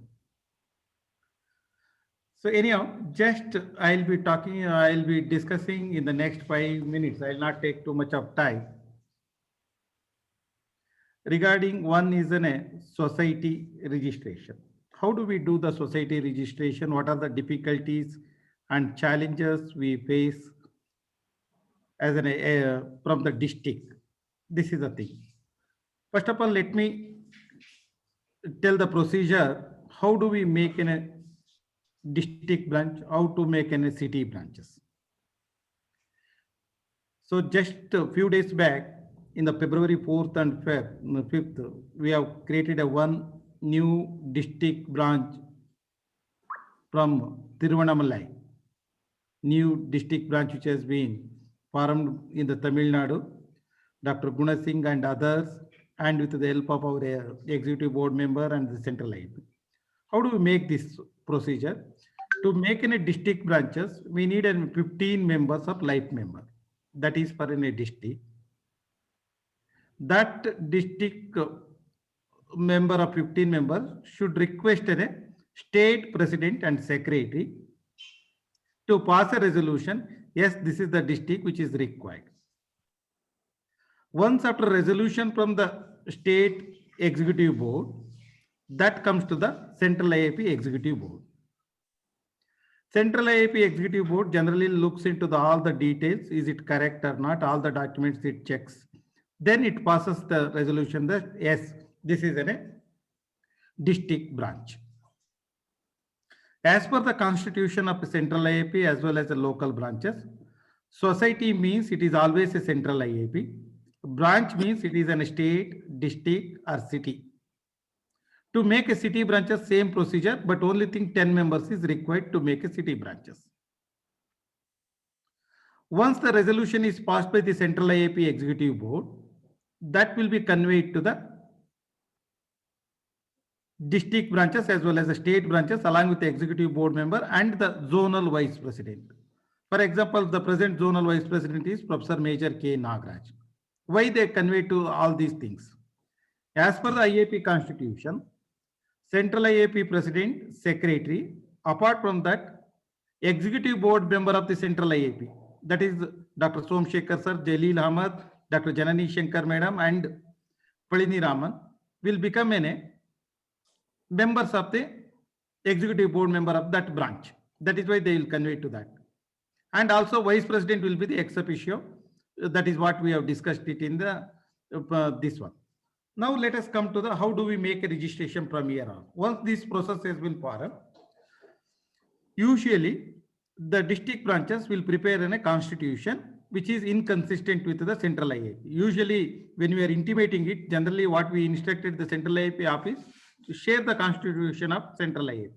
So anyhow, just I'll be discussing in the next 5 minutes. I'll not take too much of time. Regarding one is a society registration. How do we do the society registration? What are the difficulties and challenges we face as from the district? This is the thing. First of all, let me tell the procedure. How do we make a district branch? How to make a city branches? So just a few days back, in the February 4th and 5th, we have created one new district branch from Tiruvannamalai. New district branch which has been formed in the Tamil Nadu. Dr. Guna Singh and others, and with the help of our executive board member and the central IAP. How do we make this procedure? To make any district branches, we need 15 members of life member. That is for any district. that district member of 15 members should request a state president and secretary to pass a resolution. Yes, this is the district which is required. Once after resolution from the state executive board, that comes to the central IAP executive board. Central IAP executive board generally looks into all the details. Is it correct or not? All the documents it checks. Then it passes the resolution that yes, this is a district branch. As per the constitution of the central IAP as well as the local branches, society means it is always a central IAP. Branch means it is an state, district or city. To make a city branches, same procedure, but only thing 10 members is required to make a city branches. Once the resolution is passed by the central IAP executive board, that will be conveyed to the district branches as well as the state branches along with the executive board member and the zonal vice president. For example, the present zonal vice president is Professor Major K. Nagaraj. Why they convey to all these things? As per the IAP constitution, central IAP president, secretary, apart from that, executive board member of the central IAP, that is Dr. Somshekhar sir, Jalil Ahmed, Dr. Janani Shankar madam and Palini Raman will become members of the executive board member of that branch. That is why they will convey to that. And also vice president will be the ex officio. That is what we have discussed it in the this one. Now let us come to the how do we make a registration from here on. Once this process has been formed, usually the district branches will prepare a constitution which is inconsistent with the central IAP. Usually when we are intimating it, generally what we instructed the central IAP office to share the constitution of central IAP.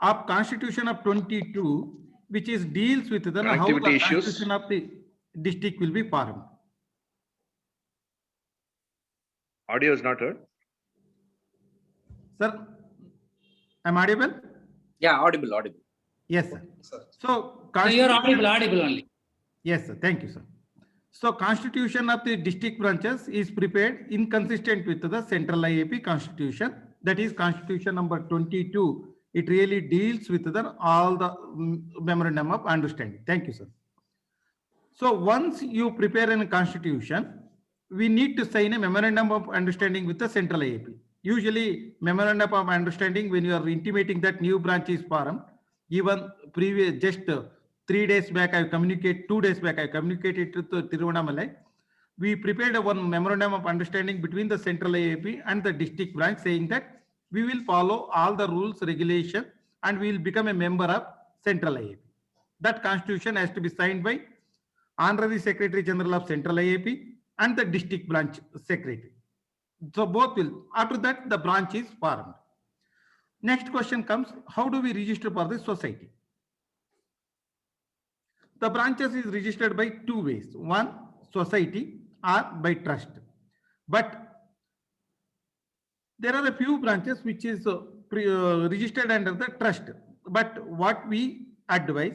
Of constitution of 22, which is deals with the how the constitution of the district will be formed. Audio is not heard. Sir, I'm audible? Yeah, audible. Yes, sir. So, So you're audible only. Yes, sir. Thank you, sir. So, constitution of the district branches is prepared inconsistent with the central IAP constitution. That is constitution number 22. It really deals with all the memorandum of understanding. Thank you, sir. So, once you prepare a constitution, we need to sign a memorandum of understanding with the central IAP. Usually, memorandum of understanding when you are intimating that new branch is formed, even previous just 3 days back, I communicate 2 days back, I communicated to Tiruvannamalai. We prepared one memorandum of understanding between the central IAP and the district branch saying that we will follow all the rules, regulation, and we will become a member of central IAP. That constitution has to be signed by Honorary Secretary General of Central IAP and the district branch secretary. So both will, after that the branch is formed. Next question comes, how do we register for the society? The branches is registered by 2 ways. One, society or by trust. But there are a few branches which is registered under the trust. But what we advise,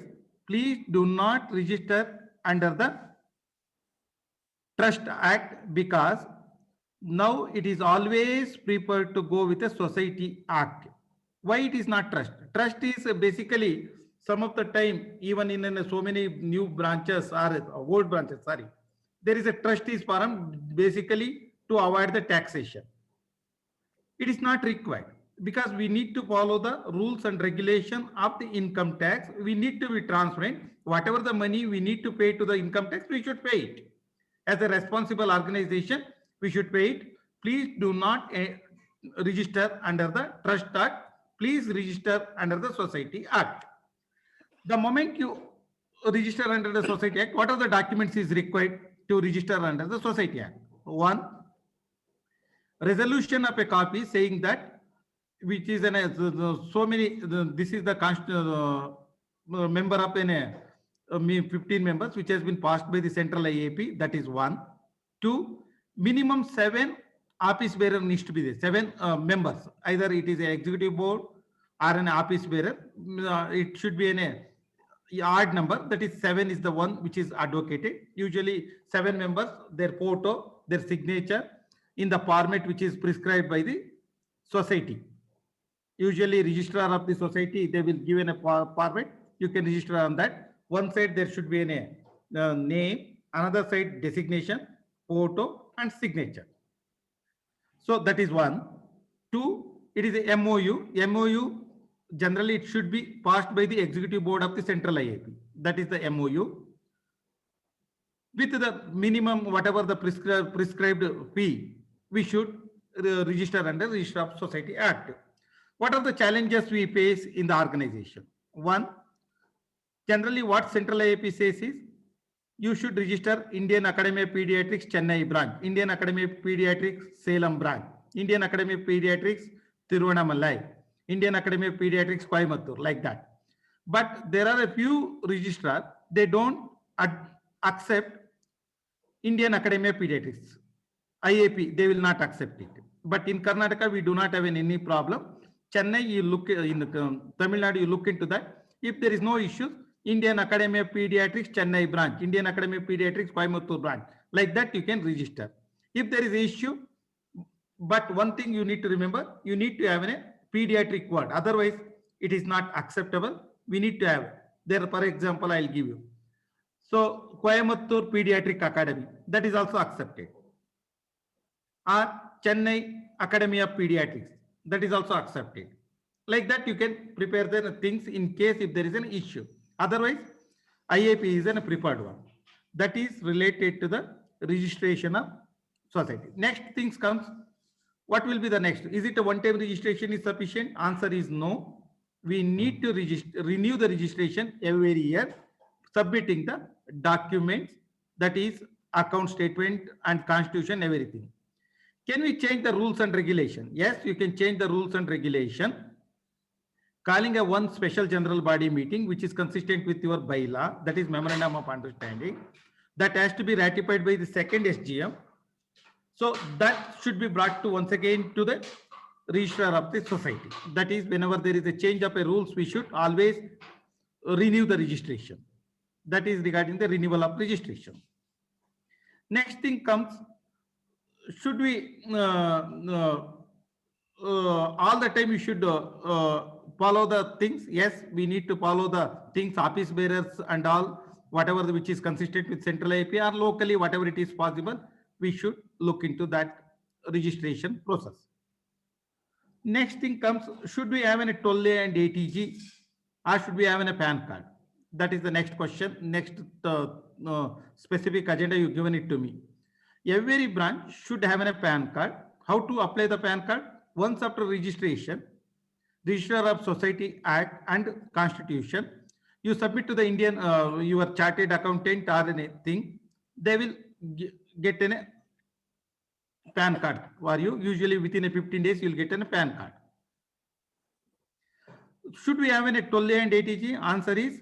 please do not register under the Trust Act because now it is always preferred to go with the Society Act. Why it is not trust? Trust is basically some of the time, even in so many new branches or old branches, sorry, there is a trustees forum basically to avoid the taxation. It is not required because we need to follow the rules and regulation of the income tax. We need to be transparent. Whatever the money we need to pay to the income tax, we should pay it. As a responsible organization, we should pay it. Please do not register under the Trust Act. Please register under the Society Act. The moment you register under the Society Act, what are the documents is required to register under the Society Act? One, resolution of a copy saying that, which is so many, this is the member of 15 members, which has been passed by the central IAP. That is one. Two, minimum 7 office bearer needs to be there. 7 members. Either it is an executive board or an office bearer. It should be odd number, that is 7 is the one which is advocated. Usually 7 members, their photo, their signature in the format which is prescribed by the society. Usually registrar of the society, they will give in a format. You can register on that. One side there should be a name, another side designation, photo and signature. So that is one. 2, it is a MOU. MOU, generally it should be passed by the executive board of the central IAP. That is the MOU. With the minimum, whatever the prescribed fee, we should register under Register of Society Act. What are the challenges we face in the organization? One, generally what central IAP says is, you should register Indian Academy of Pediatrics Chennai branch, Indian Academy of Pediatrics Salem branch, Indian Academy of Pediatrics Tiruvannamalai, Indian Academy of Pediatrics Coimbatore, like that. But there are a few registrars, they don't accept Indian Academy of Pediatrics, IAP, they will not accept it. But in Karnataka, we do not have any problem. Chennai, you look in Tamil Nadu, you look into that. If there is no issues, Indian Academy of Pediatrics Chennai branch, Indian Academy of Pediatrics Coimbatore branch, like that you can register. If there is an issue, but one thing you need to remember, you need to have a pediatric word. Otherwise, it is not acceptable. We need to have there. For example, I'll give you. So Coimbatore Pediatric Academy, that is also accepted. Or Chennai Academy of Pediatrics, that is also accepted. Like that, you can prepare the things in case if there is an issue. Otherwise, IAP is a preferred one. That is related to the registration of society. Next things comes, what will be the next? Is it a one-time registration is sufficient? Answer is no. We need to renew the registration every year, submitting the documents, that is account statement and constitution, everything. Can we change the rules and regulation? Yes, you can change the rules and regulation. Calling a one special general body meeting, which is consistent with your bylaw, that is memorandum of understanding, that has to be ratified by the second SGM. So that should be brought to once again to the registrar of the society. That is, whenever there is a change of a rules, we should always renew the registration. That is regarding the renewal of registration. Next thing comes, should we all the time you should follow the things? Yes, we need to follow the things, office bearers and all, whatever which is consistent with central IAP or locally, whatever it is possible, we should look into that registration process. Next thing comes, should we have a TOLE and ATG or should we have a PAN card? That is the next question. Next specific agenda, you given it to me. Every branch should have a PAN card. How to apply the PAN card? Once after registration, Registrar of Society Act and Constitution, you submit to the Indian, your chartered accountant or anything, they will get a PAN card for you. Usually within a 15 days, you'll get a PAN card. Should we have a TOLE and ATG? Answer is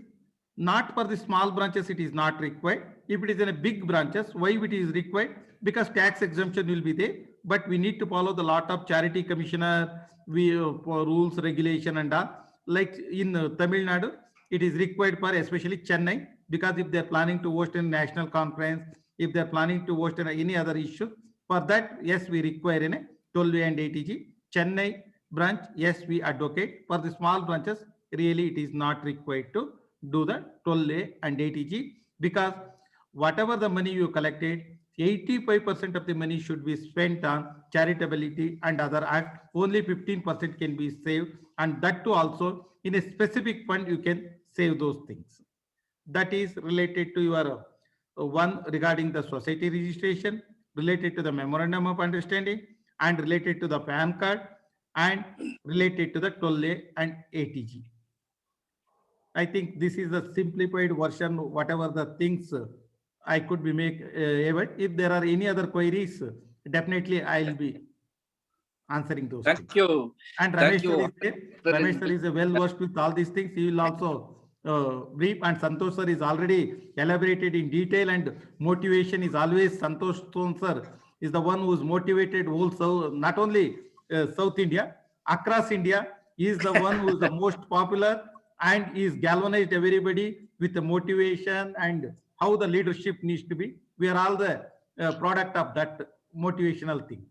not for the small branches, it is not required. If it is in a big branches, why it is required? Because tax exemption will be there, but we need to follow the lot of charity commissioner rules, regulation and all. Like in Tamil Nadu, it is required for especially Chennai, because if they're planning to host a national conference, if they're planning to host any other issue, for that, yes, we require a TOLE and ATG. Chennai branch, yes, we advocate. For the small branches, really it is not required to do the TOLE and ATG, because whatever the money you collected, 85% of the money should be spent on charitability and other act. Only 15% can be saved, and that too also in a specific fund you can save those things. That is related to your one regarding the society registration, related to the memorandum of understanding, and related to the PAN card, and related to the TOLE and ATG. I think this is a simplified version, whatever the things I could be make able. If there are any other queries, definitely I'll be answering those. Thank you. And Ramesh sir is well versed with all these things. He will also brief, and Santosh sir is already elaborated in detail, and motivation is always Santosh sir is the one who is motivated whole South, not only South India, across India. He is the one who is the most popular and he's galvanized everybody with the motivation and how the leadership needs to be. We are all the product of that motivational thing.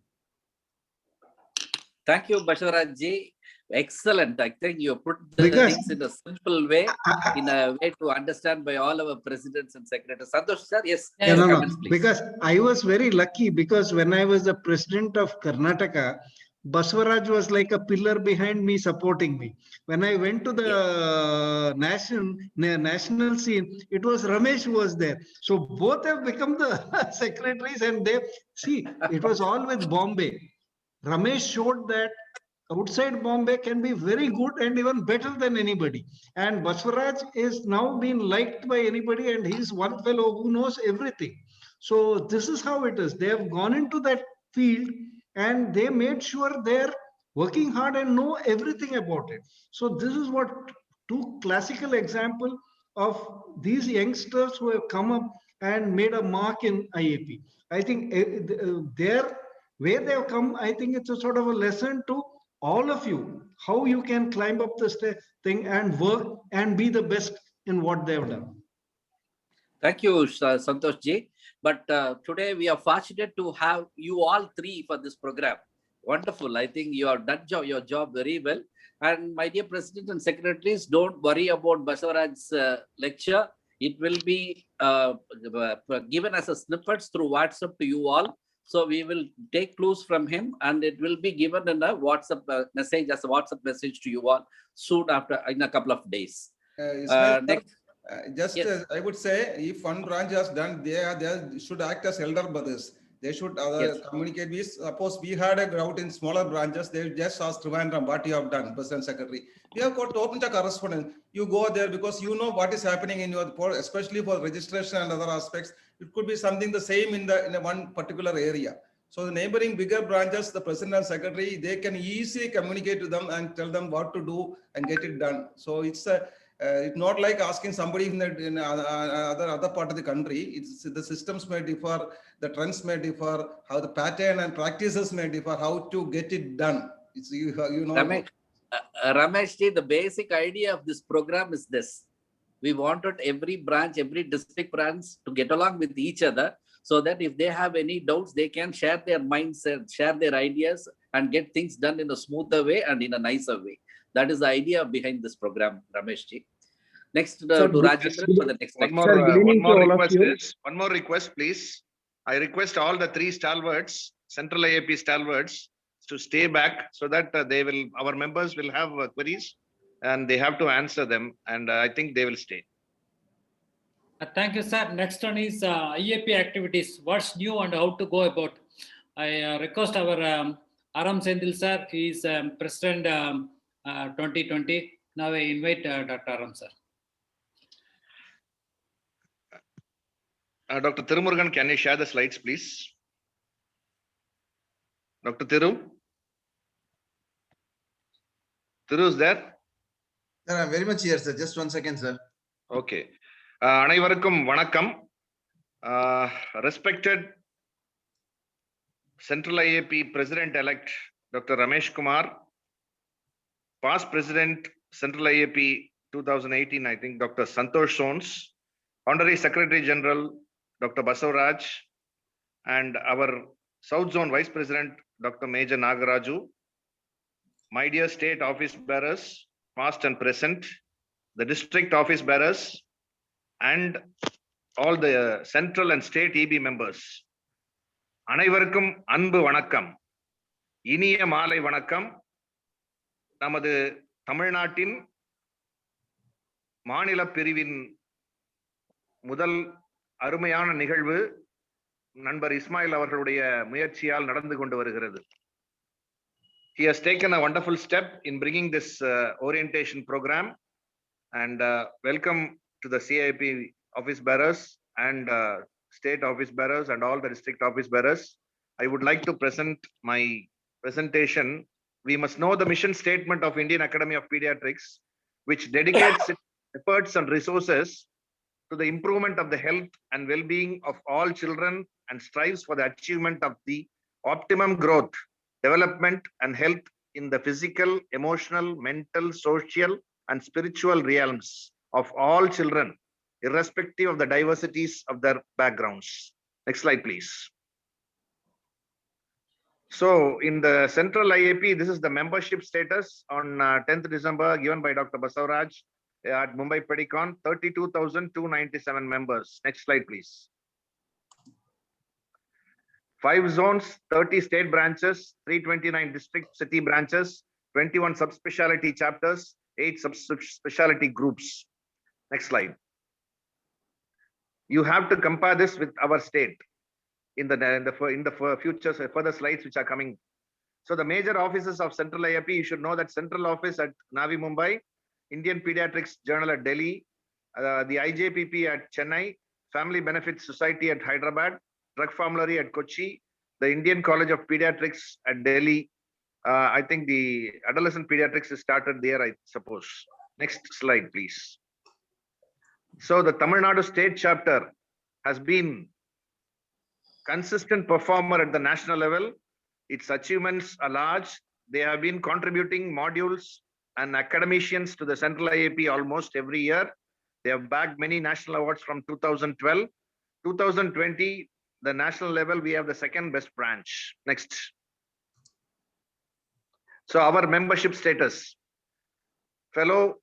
Thank you, Bashavaraj ji. Excellent. I think you put the Because- things in a simple way, in a way to understand by all our presidents and secretaries. Santosh sir, yes, Yeah, Yeah, your no, comments, no, please. because I was very lucky because when I was the president of Karnataka, Baswaraj was like a pillar behind me, supporting me. When I went to the national scene, it was Ramesh who was there. So both have become the secretaries, and they see it was all with Bombay. Ramesh showed that outside Bombay can be very good and even better than anybody. And Baswaraj is now being liked by anybody, and he's one fellow who knows everything. So this is how it is. They have gone into that field and they made sure they're working hard and know everything about it. So this is what two classical example of these youngsters who have come up and made a mark in IAP. I think their way they have come, I think it's a sort of a lesson to all of you, how you can climb up this thing and work and be the best in what they have done. Thank you, Santosh ji. But today we are fortunate to have you all three for this program. Wonderful. I think you have done your job very well. And my dear president and secretaries, don't worry about Basavaraj's lecture. It will be given as a snippets through WhatsApp to you all. So we will take clues from him and it will be given in a WhatsApp message, as a WhatsApp message to you all soon after, in a couple of days. Ismail, Next. just Yes. I would say, if one branch has done, they should act as elder brothers. They should Yes. communicate with. Suppose we had a route in smaller branches, they just ask Trivandrum what you have done, President Secretary. We have got to open the correspondence. You go there because you know what is happening in your, especially for registration and other aspects. It could be something the same in a one particular area. So the neighboring bigger branches, the president and secretary, they can easily communicate to them and tell them what to do and get it done. So it's not like asking somebody in other part of the country. It's the systems may differ, the trends may differ, how the pattern and practices may differ, how to get it done. It's you know. Ramesh ji, the basic idea of this program is this. We wanted every branch, every district branch to get along with each other so that if they have any doubts, they can share their mindset, share their ideas and get things done in a smoother way and in a nicer way. That is the idea behind this program, Ramesh ji. Next to Rajendra for the next One lecture. more request, please. I request all the three stalwarts, Central IAP stalwarts, to stay back so that our members will have queries and they have to answer them. And I think they will stay. Thank you, sir. Next one is IAP activities. What's new and how to go about? I request our Aram Sendil sir. He is President 2020. Now I invite Dr. Aram sir. Dr. Tirumurugan, can you share the slides, please? Dr. Thiru? Thiru is there? Sir, I'm very much here, sir. Just 1 second, sir. Okay. அனைவருக்கும் வணக்கம். Respected Central IAP President-elect Dr. Ramesh Kumar, past President Central IAP 2018, I think Dr. Santosh Sons, Honorary Secretary General Dr. Basavaraj, and our South Zone Vice President Dr. Major Nagaraju, my dear state office bearers, past and present, the district office bearers, and all the central and state EB members. அனைவருக்கும் அன்பு வணக்கம். இனிய மாலை வணக்கம். நமது தமிழ்நாட்டின் மாநில பிரிவின் முதல் அருமையான நிகழ்வு நண்பர் இஸ்மாயில் அவர்களுடைய முயற்சியால் நடந்து கொண்டு வருகிறது. He has taken a wonderful step in bringing this orientation program, and welcome to the CIP office bearers and state office bearers and all the district office bearers. I would like to present my presentation. We must know the mission statement of Indian Academy of Pediatrics, which dedicates its efforts and resources to the improvement of the health and well-being of all children and strives for the achievement of the optimum growth, development and health in the physical, emotional, mental, social and spiritual realms of all children, irrespective of the diversities of their backgrounds. Next slide, please. So in the Central IAP, this is the membership status on 10th December given by Dr. Basavaraj at Mumbai Pedicon, 32,297 members. Next slide, please. 5 zones, 30 state branches, 329 district city branches, 21 subspecialty chapters, 8 subspecialty groups. Next slide. You have to compare this with our state in the future further slides which are coming. So the major offices of Central IAP, you should know that Central Office at Navi Mumbai, Indian Pediatrics Journal at Delhi, the IJPP at Chennai, Family Benefits Society at Hyderabad, Drug Formulary at Kochi, the Indian College of Pediatrics at Delhi. I think the adolescent pediatrics is started there, I suppose. Next slide, please. So the Tamil Nadu state chapter has been consistent performer at the national level. Its achievements are large. They have been contributing modules and academicians to the Central IAP almost every year. They have bagged many national awards from 2012. 2020, the national level, we have the second best branch. Next. So our membership status. Fellow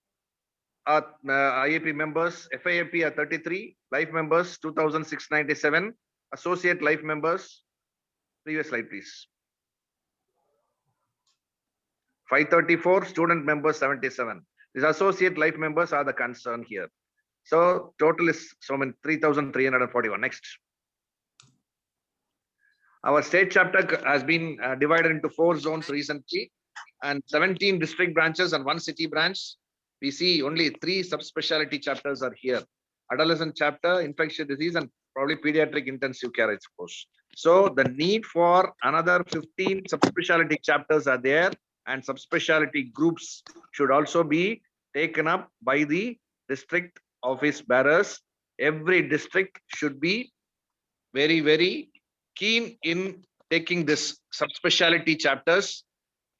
IAP members, FIAP are 33, life members 2,697, associate life members, previous slide please. 534, student members 77. These associate life members are the concern here. So total is 3,341. Next. Our state chapter has been divided into 4 zones recently and 17 district branches and 1 city branch. We see only 3 subspecialty chapters are here. Adolescent chapter, infectious disease, and probably pediatric intensive care, I suppose. So the need for another 15 subspecialty chapters are there, and subspecialty groups should also be taken up by the district office bearers. Every district should be very, very keen in taking this subspecialty chapters,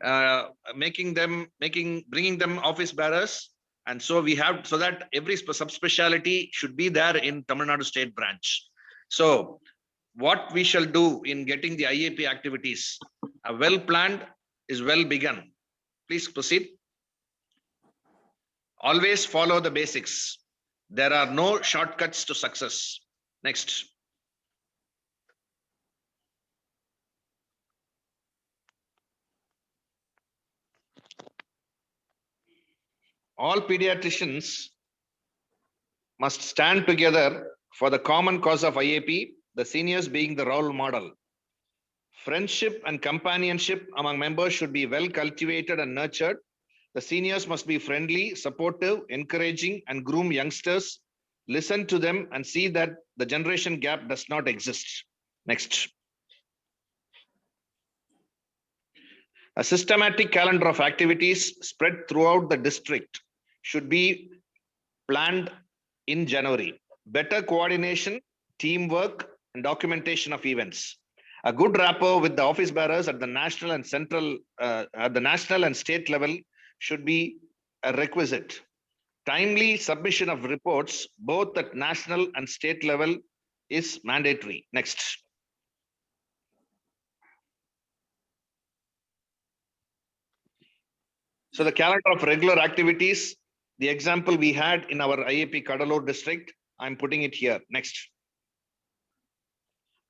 bringing them office bearers. And so we have, so that every subspecialty should be there in Tamil Nadu state branch. So what we shall do in getting the IAP activities, well planned is well begun. Please proceed. Always follow the basics. There are no shortcuts to success. Next. All pediatricians must stand together for the common cause of IAP, the seniors being the role model. Friendship and companionship among members should be well cultivated and nurtured. The seniors must be friendly, supportive, encouraging, and groom youngsters. Listen to them and see that the generation gap does not exist. Next. A systematic calendar of activities spread throughout the district should be planned in January. Better coordination, teamwork, and documentation of events. A good rapport with the office bearers at the national and state level should be a requisite. Timely submission of reports, both at national and state level, is mandatory. Next. So the calendar of regular activities, the example we had in our IAP Kadalur district, I'm putting it here. Next.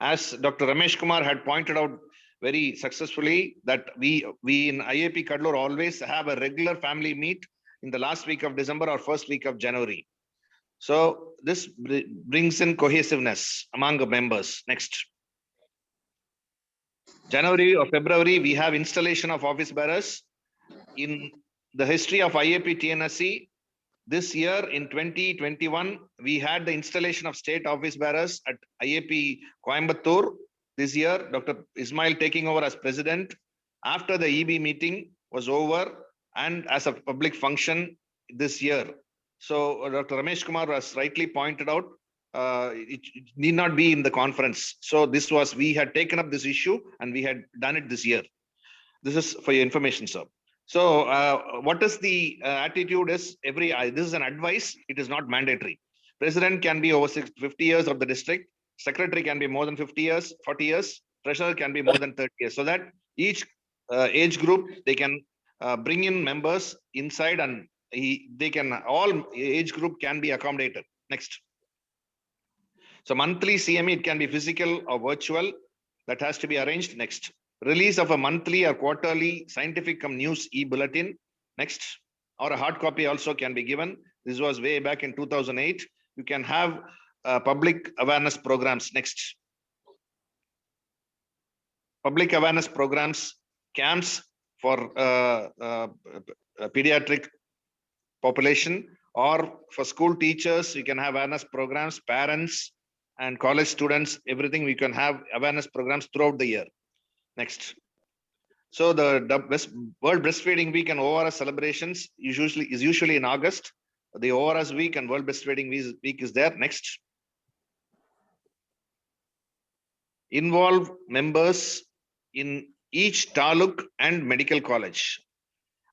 As Dr. Ramesh Kumar had pointed out very successfully, that we in IAP Kadalur always have a regular family meet in the last week of December or first week of January. So this brings in cohesiveness among the members. Next. January or February, we have installation of office bearers. In the history of IAP TNSC, this year in 2021, we had the installation of state office bearers at IAP Coimbatore. This year, Dr. Ismail taking over as president after the EB meeting was over and as a public function this year. So Dr. Ramesh Kumar has rightly pointed out, it need not be in the conference. So this was, we had taken up this issue and we had done it this year. This is for your information, sir. So what is the attitude is this is an advice. It is not mandatory. President can be over 50 years of the district. Secretary can be more than 50 years, 40 years. Treasurer can be more than 30 years. So that each age group, they can bring in members inside, and all age group can be accommodated. Next. So monthly CME, it can be physical or virtual. That has to be arranged. Next. Release of a monthly or quarterly scientific news e-bulletin. Next. Or a hard copy also can be given. This was way back in 2008. You can have public awareness programs. Next. Public awareness programs, camps for pediatric population, or for school teachers, you can have awareness programs, parents and college students, everything. We can have awareness programs throughout the year. Next. So the World Breastfeeding Week and ORS celebrations is usually in August. The ORS Week and World Breastfeeding Week is there. Next. Involve members in each taluk and medical college.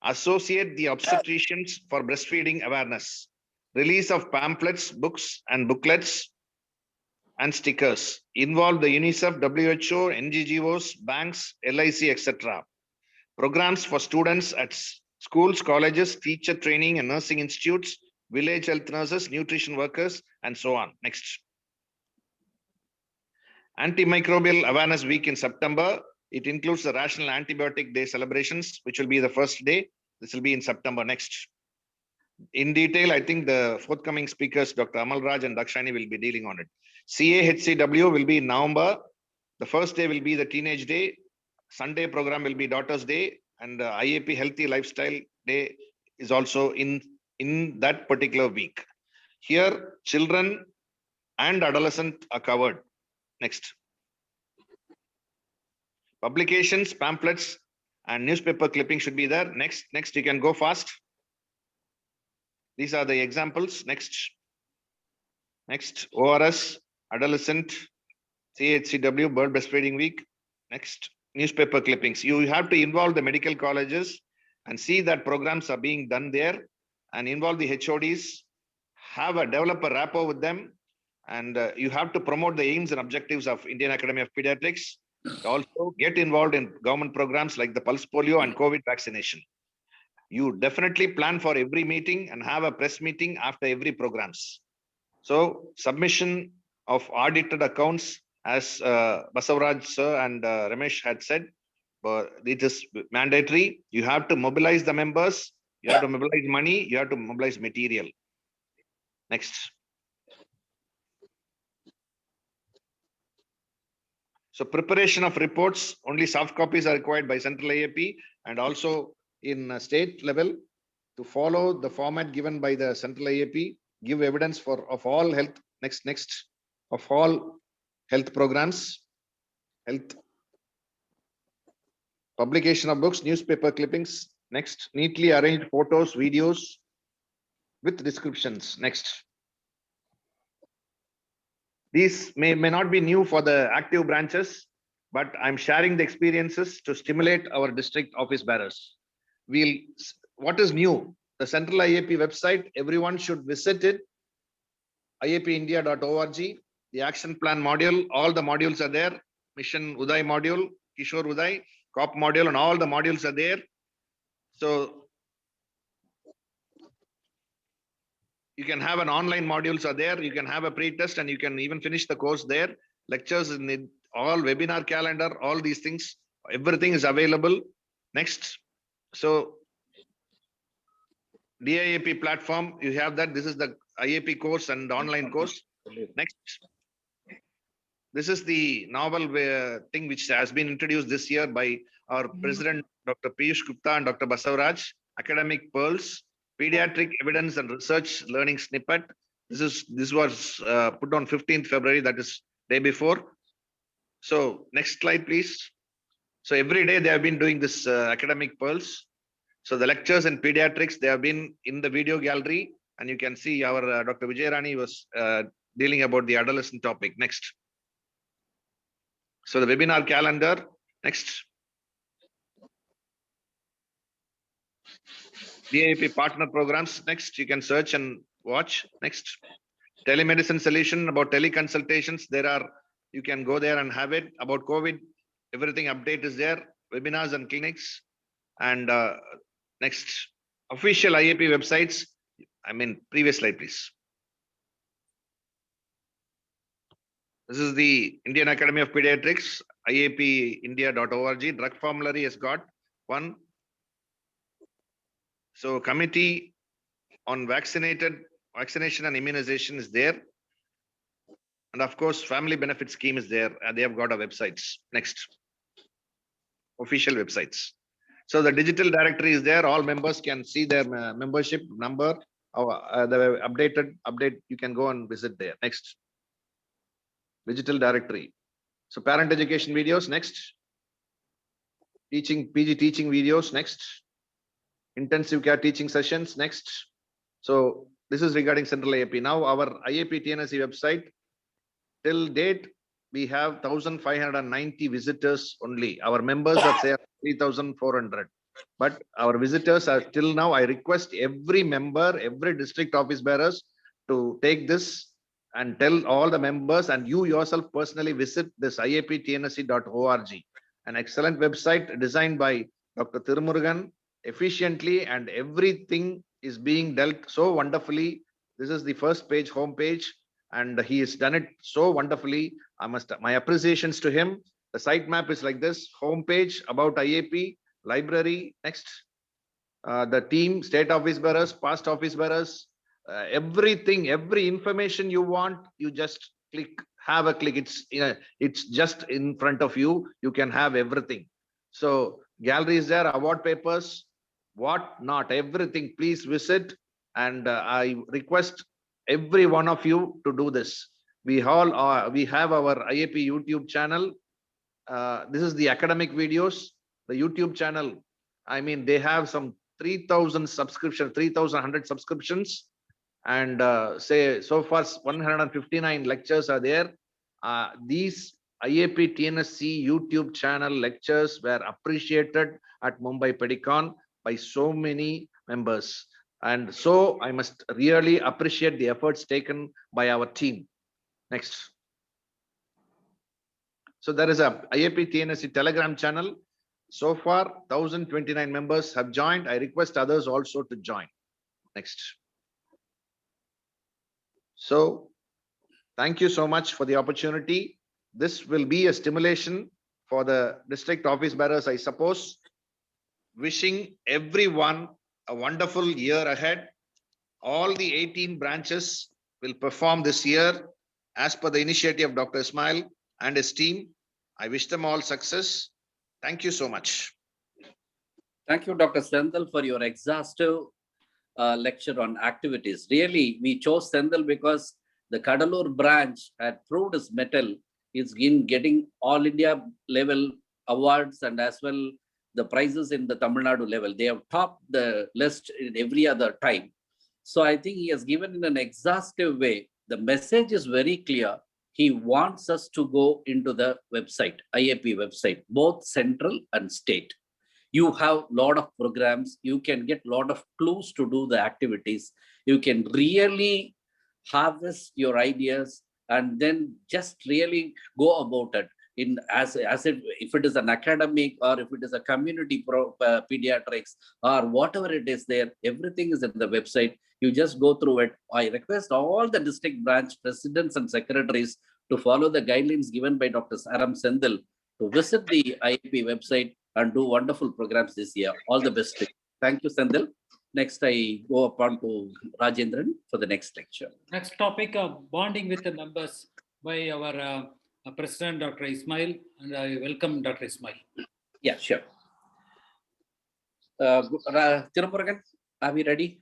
Associate the obstetricians for breastfeeding awareness. Release of pamphlets, books and booklets and stickers. Involve the UNICEF, WHO, NGOs, banks, LIC, etc. Programs for students at schools, colleges, teacher training and nursing institutes, village health nurses, nutrition workers, and so on. Next. Antimicrobial Awareness Week in September. It includes the National Antibiotic Day celebrations, which will be the first day. This will be in September. Next. In detail, I think the forthcoming speakers, Dr. Amal Raj and Dakshani, will be dealing on it. CAHCW will be in November. The first day will be the Teenage Day. Sunday program will be Daughters Day, and the IAP Healthy Lifestyle Day is also in that particular week. Here, children and adolescents are covered. Next. Publications, pamphlets, and newspaper clippings should be there. Next, you can go fast. These are the examples. Next, ORS, adolescent, CHCW, World Breastfeeding Week. Next, newspaper clippings. You have to involve the medical colleges and see that programs are being done there, and involve the HODs, develop a rapport with them, and you have to promote the aims and objectives of Indian Academy of Pediatrics. Also get involved in government programs like the pulse polio and COVID vaccination. You definitely plan for every meeting and have a press meeting after every programs. So submission of audited accounts, as Basavaraj sir and Ramesh had said, but it is mandatory. You have to mobilize the members, you have to mobilize money, you have to mobilize material. Next. So preparation of reports, only soft copies are required by Central IAP and also in state level to follow the format given by the Central IAP, give evidence of all health, of all health programs, publication of books, newspaper clippings. Next, neatly arranged photos, videos with descriptions. Next. These may not be new for the active branches, but I'm sharing the experiences to stimulate our district office bearers. What is new? The Central IAP website, everyone should visit it. iapindia.org, the action plan module, all the modules are there. Mission Uday module, Kishore Uday, COP module, and all the modules are there. So you can have an online modules are there. You can have a pre-test and you can even finish the course there. Lectures in it, all webinar calendar, all these things, everything is available. Next. So DIAP platform, you have that. This is the IAP course and online course. Next. This is the novel thing which has been introduced this year by our president, Dr. Piyush Gupta and Dr. Basavaraj, Academic Pearls, Pediatric Evidence and Research Learning Snippet. This was put on 15th February, that is day before. So next slide, please. So every day they have been doing this Academic Pearls. So the lectures in pediatrics, they have been in the video gallery, and you can see our Dr. Vijay Rani was dealing about the adolescent topic. Next. So the webinar calendar. Next. VIP partner programs. Next, you can search and watch. Next, telemedicine solution about teleconsultations. You can go there and have it. About COVID, everything update is there. Webinars and clinics. And next, official IAP websites. Previous slide, please. This is the Indian Academy of Pediatrics, iapindia.org. Drug formulary has got one. So committee on vaccination and immunization is there. And of course, family benefit scheme is there. And they have got a websites. Next, official websites. So the digital directory is there. All members can see their membership number. The update. You can go and visit there. Next, digital directory. So parent education videos. Next, PG teaching videos. Next, intensive care teaching sessions. Next. So this is regarding Central IAP. Now our IAP TNSE website, till date, we have 1,590 visitors only. Our members are say 3,400. But our visitors are till now. I request every member, every district office bearers to take this and tell all the members, and you yourself personally visit this iaptnse.org, an excellent website designed by Dr. Thirumurugan efficiently, and everything is being dealt so wonderfully. This is the first page, home page, and he has done it so wonderfully. My appreciations to him. The site map is like this: home page, about IAP, library. Next, the team, state office bearers, past office bearers, everything, every information you want, you just click, have a click. It's just in front of you. You can have everything. So gallery is there, award papers, what not, everything. Please visit, and I request every one of you to do this. We have our IAP YouTube channel. This is the academic videos. The YouTube channel, they have some 3,000 subscriptions, 3,100 subscriptions, and say so far 159 lectures are there. These IAP TNSE YouTube channel lectures were appreciated at Mumbai Pedicon by so many members. And so I must really appreciate the efforts taken by our team. Next. So there is a IAP TNSE Telegram channel. So far, 1,029 members have joined. I request others also to join. Next. So thank you so much for the opportunity. This will be a stimulation for the district office bearers, I suppose. Wishing everyone a wonderful year ahead. All the 18 branches will perform this year as per the initiative of Dr. Ismail and his team. I wish them all success. Thank you so much. Thank you, Dr. Senthil, for your exhaustive lecture on activities. Really, we chose Senthil because the Kadalur branch had proved its mettle. It's in getting all India level awards and as well the prizes in the Tamil Nadu level. They have topped the list in every other time. So I think he has given in an exhaustive way. The message is very clear. He wants us to go into the website, IAP website, both central and state. You have a lot of programs. You can get a lot of clues to do the activities. You can really harvest your ideas and then just really go about it. If it is an academic or if it is a community pediatrics or whatever it is there, everything is in the website. You just go through it. I request all the district branch presidents and secretaries to follow the guidelines given by Dr. Aram Senthil to visit the IAP website and do wonderful programs this year. All the best. Thank you, Senthil. Next, I go upon to Rajendran for the next lecture. Next topic of bonding with the members by our President, Dr. Ismail, and I welcome Dr. Ismail. Yeah, sure. Thirumurugan, are we ready?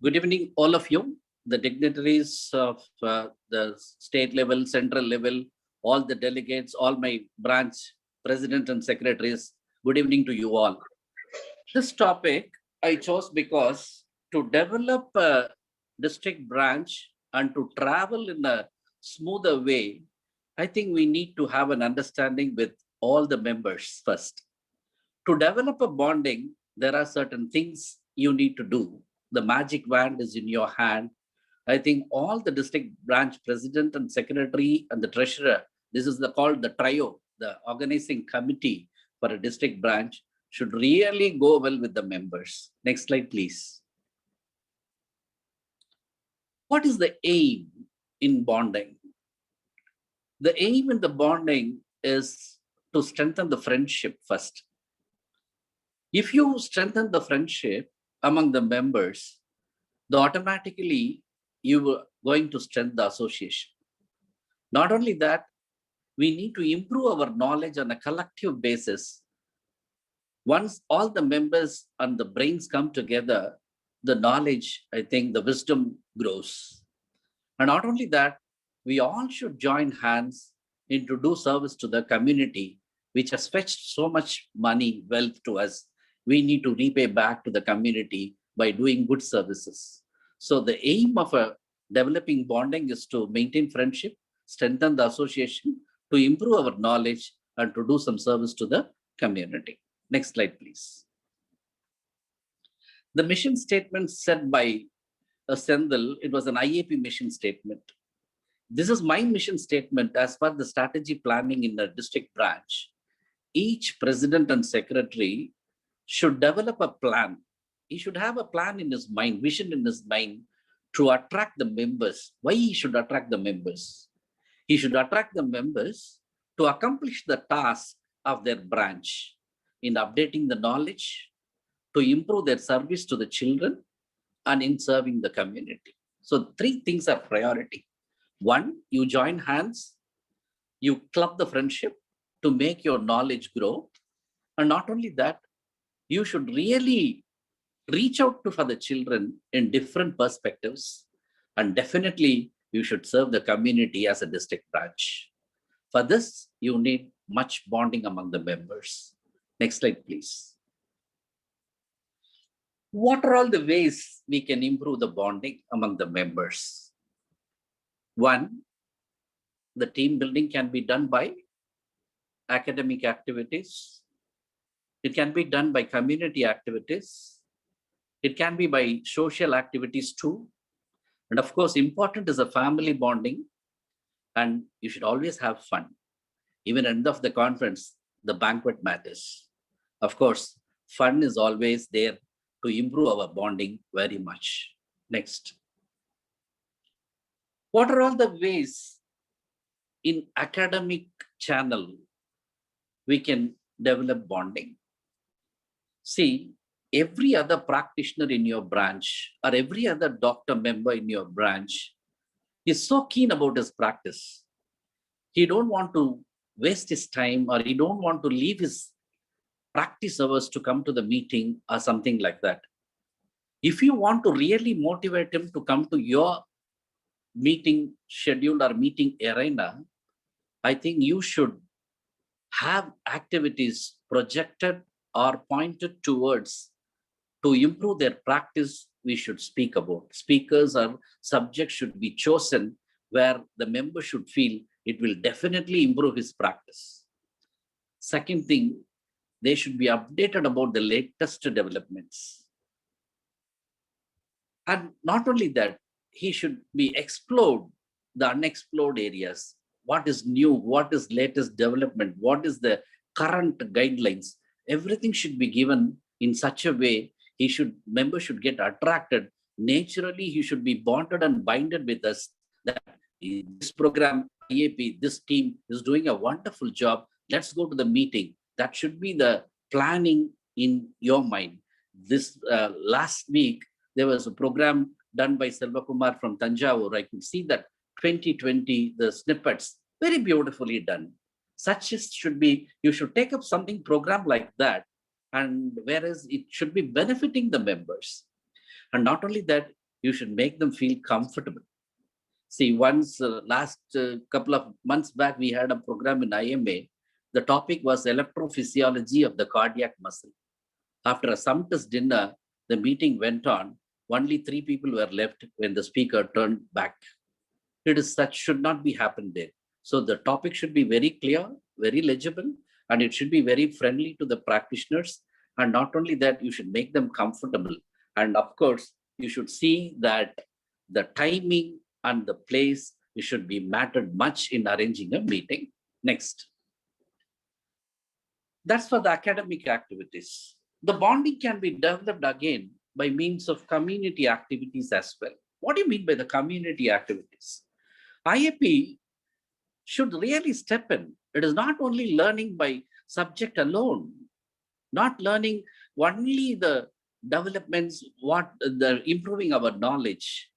Good evening, all of you, the dignitaries of the state level, central level, all the delegates, all my branch president and secretaries. Good evening to you all. This topic I chose because to develop a district branch and to travel in a smoother way, I think we need to have an understanding with all the members first. To develop a bonding, there are certain things you need to do. The magic wand is in your hand. I think all the district branch president and secretary and the treasurer, this is called the trio, the organizing committee for a district branch, should really go well with the members. Next slide, please. What is the aim in bonding? The aim in the bonding is to strengthen the friendship first. If you strengthen the friendship among the members, then automatically you are going to strengthen the association. Not only that, we need to improve our knowledge on a collective basis. Once all the members and the brains come together, the knowledge, I think the wisdom grows. And not only that, we all should join hands in to do service to the community, which has fetched so much money, wealth to us. We need to repay back to the community by doing good services. So the aim of a developing bonding is to maintain friendship, strengthen the association, to improve our knowledge, and to do some service to the community. Next slide, please. The mission statement set by Sendil, it was an IAP mission statement. This is my mission statement as per the strategy planning in the district branch. Each president and secretary should develop a plan. He should have a plan in his mind, vision in his mind to attract the members. Why he should attract the members? He should attract the members to accomplish the task of their branch in updating the knowledge, to improve their service to the children, and in serving the community. So 3 things are priority. 1, you join hands, you club the friendship to make your knowledge grow. And not only that, you should really reach out for the children in different perspectives. And definitely, you should serve the community as a district branch. For this, you need much bonding among the members. Next slide, please. What are all the ways we can improve the bonding among the members? 1, the team building can be done by academic activities. It can be done by community activities. It can be by social activities too. And of course, important is a family bonding. And you should always have fun. Even at the end of the conference, the banquet matters. Of course, fun is always there to improve our bonding very much. Next. What are all the ways in academic channel we can develop bonding? See, every other practitioner in your branch or every other doctor member in your branch is so keen about his practice. He don't want to waste his time, or he don't want to leave his practice hours to come to the meeting or something like that. If you want to really motivate him to come to your meeting schedule or meeting arena, I think you should have activities projected or pointed towards to improve their practice. We should speak about. Speakers or subjects should be chosen where the member should feel it will definitely improve his practice. Second thing, they should be updated about the latest developments. And not only that, he should be explored the unexplored areas. What is new? What is latest development? What is the current guidelines? Everything should be given in such a way member should get attracted. Naturally, he should be bonded and binded with us that this program, IAP, this team is doing a wonderful job. Let's go to the meeting. That should be the planning in your mind. This last week, there was a program done by Selvakumar from Tanjavur. I could see that 2020, the snippets, very beautifully done. Such should be, you should take up something program like that, and whereas it should be benefiting the members. And not only that, you should make them feel comfortable. See, once last couple of months back, we had a program in IMA. The topic was electrophysiology of the cardiac muscle. After a sumptuous dinner, the meeting went on. only 3 people were left when the speaker turned back. It is such should not be happened there. So the topic should be very clear, very legible, and it should be very friendly to the practitioners. And not only that, you should make them comfortable. And of course, you should see that the timing and the place, it should be mattered much in arranging a meeting. Next. That's for the academic activities. The bonding can be developed again by means of community activities as well. What do you mean by the community activities? IAP should really step in. It is not only learning by subject alone, not learning only the developments, the improving our knowledge.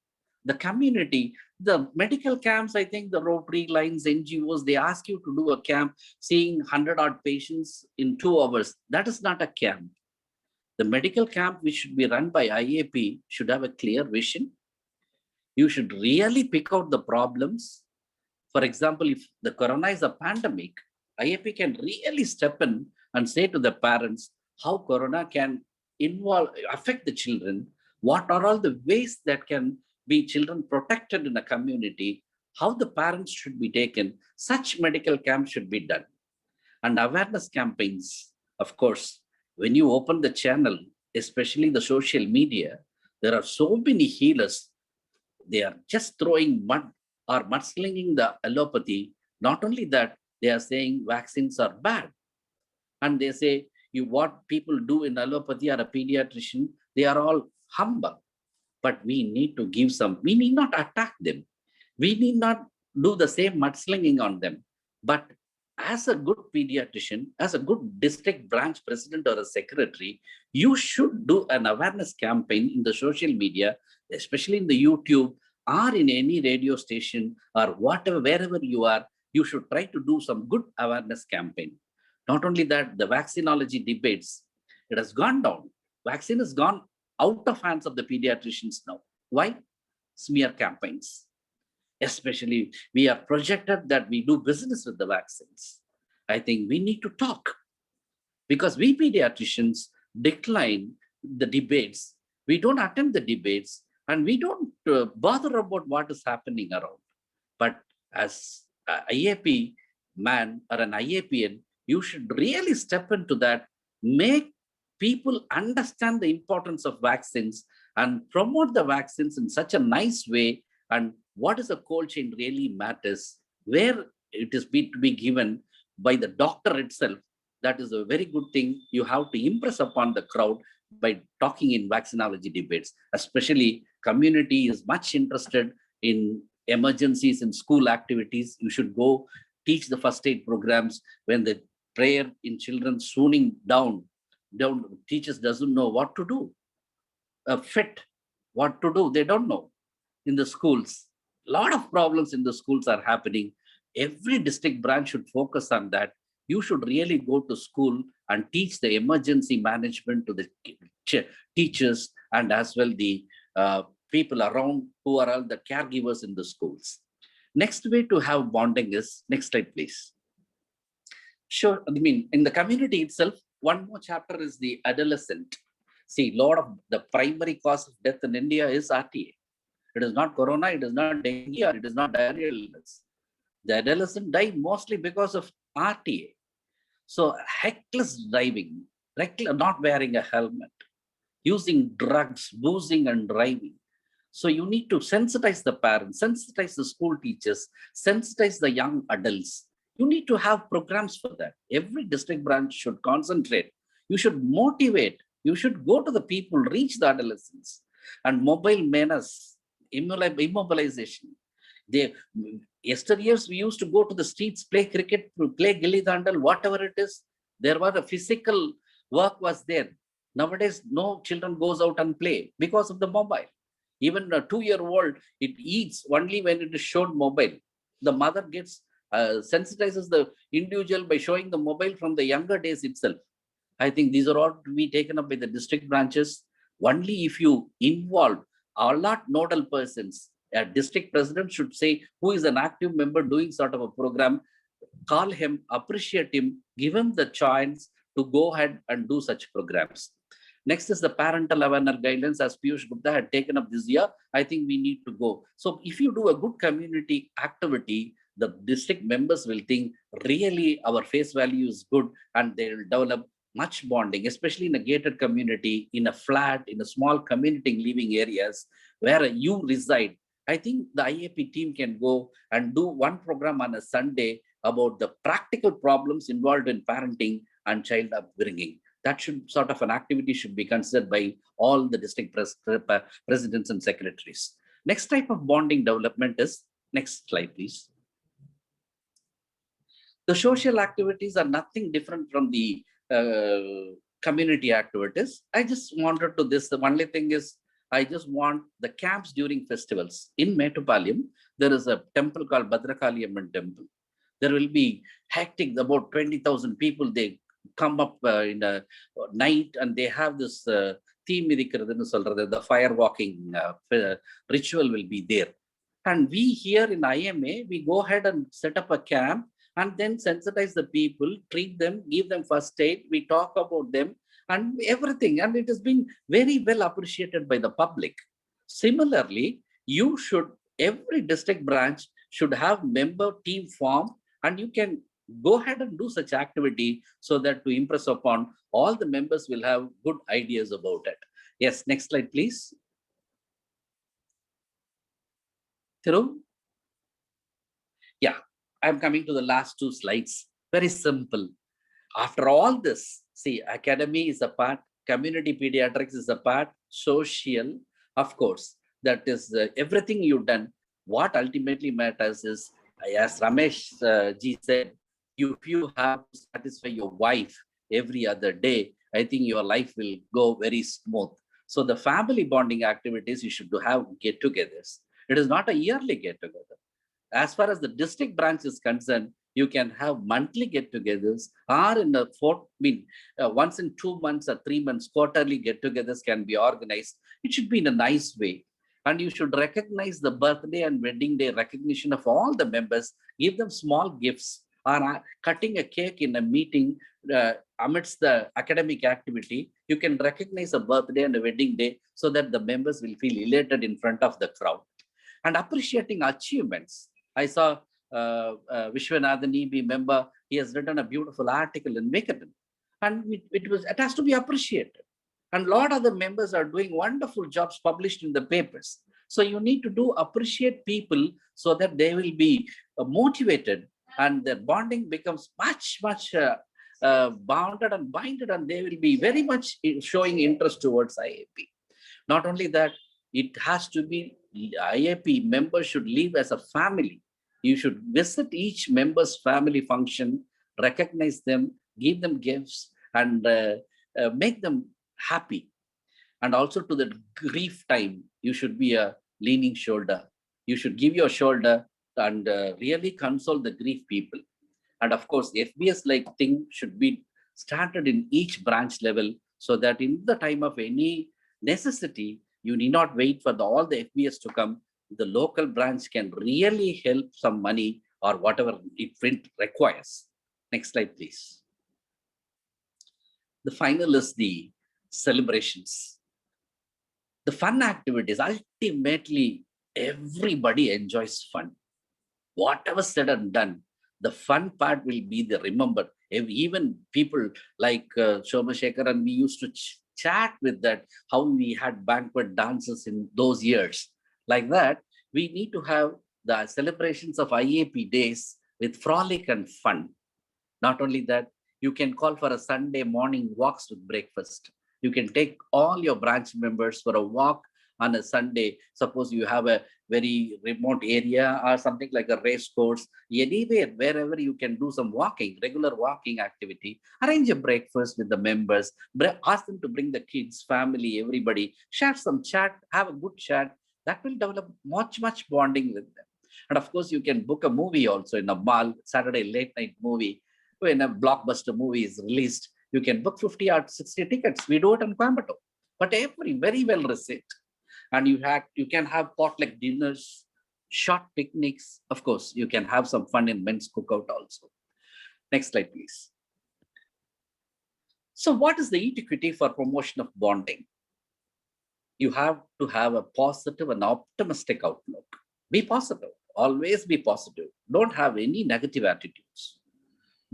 The community, the medical camps, I think the Rotary Lines, NGOs, they ask you to do a camp, seeing 100 odd patients in 2 hours. That is not a camp. The medical camp, which should be run by IAP, should have a clear vision. You should really pick out the problems. For example, if the corona is a pandemic, IAP can really step in and say to the parents how corona can affect the children, what are all the ways that can be children protected in a community, how the parents should be taken. Such medical camps should be done. And awareness campaigns, of course, when you open the channel, especially the social media, there are so many healers. They are just throwing mud or mudslinging the allopathy. Not only that, they are saying vaccines are bad. And they say, what people do in allopathy or a pediatrician, they are all humbug. But we need to give some, we need not attack them. We need not do the same mudslinging on them. But as a good pediatrician, as a good district branch president or a secretary, you should do an awareness campaign in the social media, especially in the YouTube or in any radio station or whatever, wherever you are, you should try to do some good awareness campaign. Not only that, the vaccinology debates, it has gone down. Vaccine has gone out of hands of the pediatricians now. Why? Smear campaigns. Especially, we are projected that we do business with the vaccines. I think we need to talk because we pediatricians decline the debates. We don't attend the debates and we don't bother about what is happening around. But as an IAP man or an IAPN, you should really step into that, make people understand the importance of vaccines and promote the vaccines in such a nice way. And what is a cold chain really matters, where it is to be given by the doctor itself. That is a very good thing. You have to impress upon the crowd by talking in vaccinology debates. Especially community is much interested in emergencies and school activities. You should go teach the first aid programs when the prayer in children swooning down, teachers doesn't know what to do. A fit, what to do, they don't know. In the schools, a lot of problems in the schools are happening. Every district branch should focus on that. You should really go to school and teach the emergency management to the teachers and as well the people around who are all the caregivers in the schools. Next way to have bonding is, next slide please. Sure, I mean, in the community itself, one more chapter is the adolescent. See, a lot of the primary cause of death in India is RTA. It is not corona, it is not dengue, or it is not diarrheal illness. The adolescent die mostly because of RTA. So reckless driving, not wearing a helmet, using drugs, boozing and driving. So you need to sensitize the parents, sensitize the school teachers, sensitize the young adults. You need to have programs for that. Every district branch should concentrate. You should motivate. You should go to the people, reach the adolescents. And mobile menace, immobilization. Yesteryears, we used to go to the streets, play cricket, play gilli dandal, whatever it is. There was a physical work was there. Nowadays, no children goes out and play because of the mobile. Even a 2-year-old, it eats only when it is shown mobile. The mother gets sensitizes the individual by showing the mobile from the younger days itself. I think these are all to be taken up by the district branches. Only if you involve are not nodal persons. A district president should say who is an active member doing sort of a program, call him, appreciate him, give him the chance to go ahead and do such programs. Next is the parental awareness guidelines, as Piyush Gupta had taken up this year. I think we need to go. So if you do a good community activity, the district members will think really our face value is good, and they will develop much bonding, especially in a gated community, in a flat, in a small community living areas where you reside. I think the IAP team can go and do one program on a Sunday about the practical problems involved in parenting and child upbringing. That should sort of an activity should be considered by all the district presidents and secretaries. Next type of bonding development is, next slide, please. The social activities are nothing different from the community activities. I just wanted to this, the only thing is, I just want the camps during festivals. In Metupalayam, there is a temple called Bhadrakaliamman temple. There will be hectic, about 20,000 people. They come up in the night and they have this theme, the fire walking ritual will be there. And we here in IMA, we go ahead and set up a camp and then sensitize the people, treat them, give them first aid. We talk about them and everything. And it has been very well appreciated by the public. Similarly, you should, every district branch should have member team form, and you can go ahead and do such activity so that to impress upon all the members will have good ideas about it. Yes, next slide, please. Thiru? Yeah, I'm coming to the last two slides. Very simple. After all this, see, academy is a part, community pediatrics is a part, social, of course, that is everything you've done. What ultimately matters is, as Ramesh ji said, if you have to satisfy your wife every other day, I think your life will go very smooth. So the family bonding activities, you should have get-togethers. It is not a yearly get-together. As far as the district branch is concerned, you can have monthly get-togethers, or in the once in 2 months or 3 months, quarterly get-togethers can be organized. It should be in a nice way. And you should recognize the birthday and wedding day recognition of all the members, give them small gifts, or cutting a cake in a meeting amidst the academic activity. You can recognize a birthday and a wedding day so that the members will feel elated in front of the crowd. And appreciating achievements. I saw Vishwanathan EB member, he has written a beautiful article in Mekaton, and it has to be appreciated. And a lot of the members are doing wonderful jobs published in the papers. So you need to appreciate people so that they will be motivated, and their bonding becomes much bounded and binded, and they will be very much showing interest towards IAP. Not only that, it has to be, IAP members should live as a family. You should visit each member's family function, recognize them, give them gifts, and make them happy. And also to the grief time, you should be a leaning shoulder. You should give your shoulder and really console the grief people. And of course, FBS-like thing should be started in each branch level, so that in the time of any necessity, you need not wait for all the FBS to come. The local branch can really help some money or whatever it requires. Next slide, please. The final is the celebrations. The fun activities, ultimately, everybody enjoys fun. Whatever said and done, the fun part will be the remembered. Even people like Shoma Shekhar, and we used to chat with that, how we had banquet dances in those years. Like that, we need to have the celebrations of IAP days with frolic and fun. Not only that, you can call for a Sunday morning walks with breakfast. You can take all your branch members for a walk on a Sunday. Suppose you have a very remote area or something like a race course, anywhere, wherever you can do some walking, regular walking activity. Arrange a breakfast with the members, ask them to bring the kids, family, everybody, share some chat, have a good chat. That will develop much bonding with them. And of course, you can book a movie also in a mall, Saturday late night movie. When a blockbuster movie is released, you can book 50 or 60 tickets. We do it in Coimbatore, but very well received. And you can have potluck dinners, short picnics. Of course, you can have some fun in men's cookout also. Next slide, please. So what is the etiquette for promotion of bonding? You have to have a positive and optimistic outlook. Be positive. Always be positive. Don't have any negative attitudes.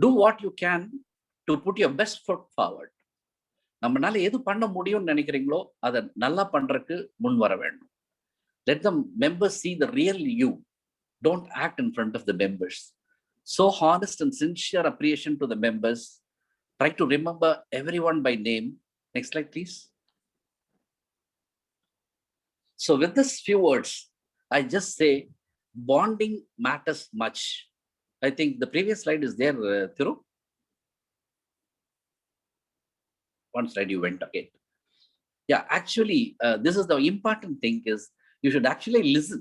Do what you can to put your best foot forward. நம்மனால எது பண்ண முடியும்னு நினைக்கிறீங்களோ அதை நல்லா பண்றதுக்கு முன் வர வேண்டும். Let the members see the real you. Don't act in front of the members. So honest and sincere appreciation to the members. Try to remember everyone by name. Next slide, please. So with this few words, I just say bonding matters much. I think the previous slide is there, Thiru. One slide you went again. Yeah, actually, this is the important thing is you should actually listen.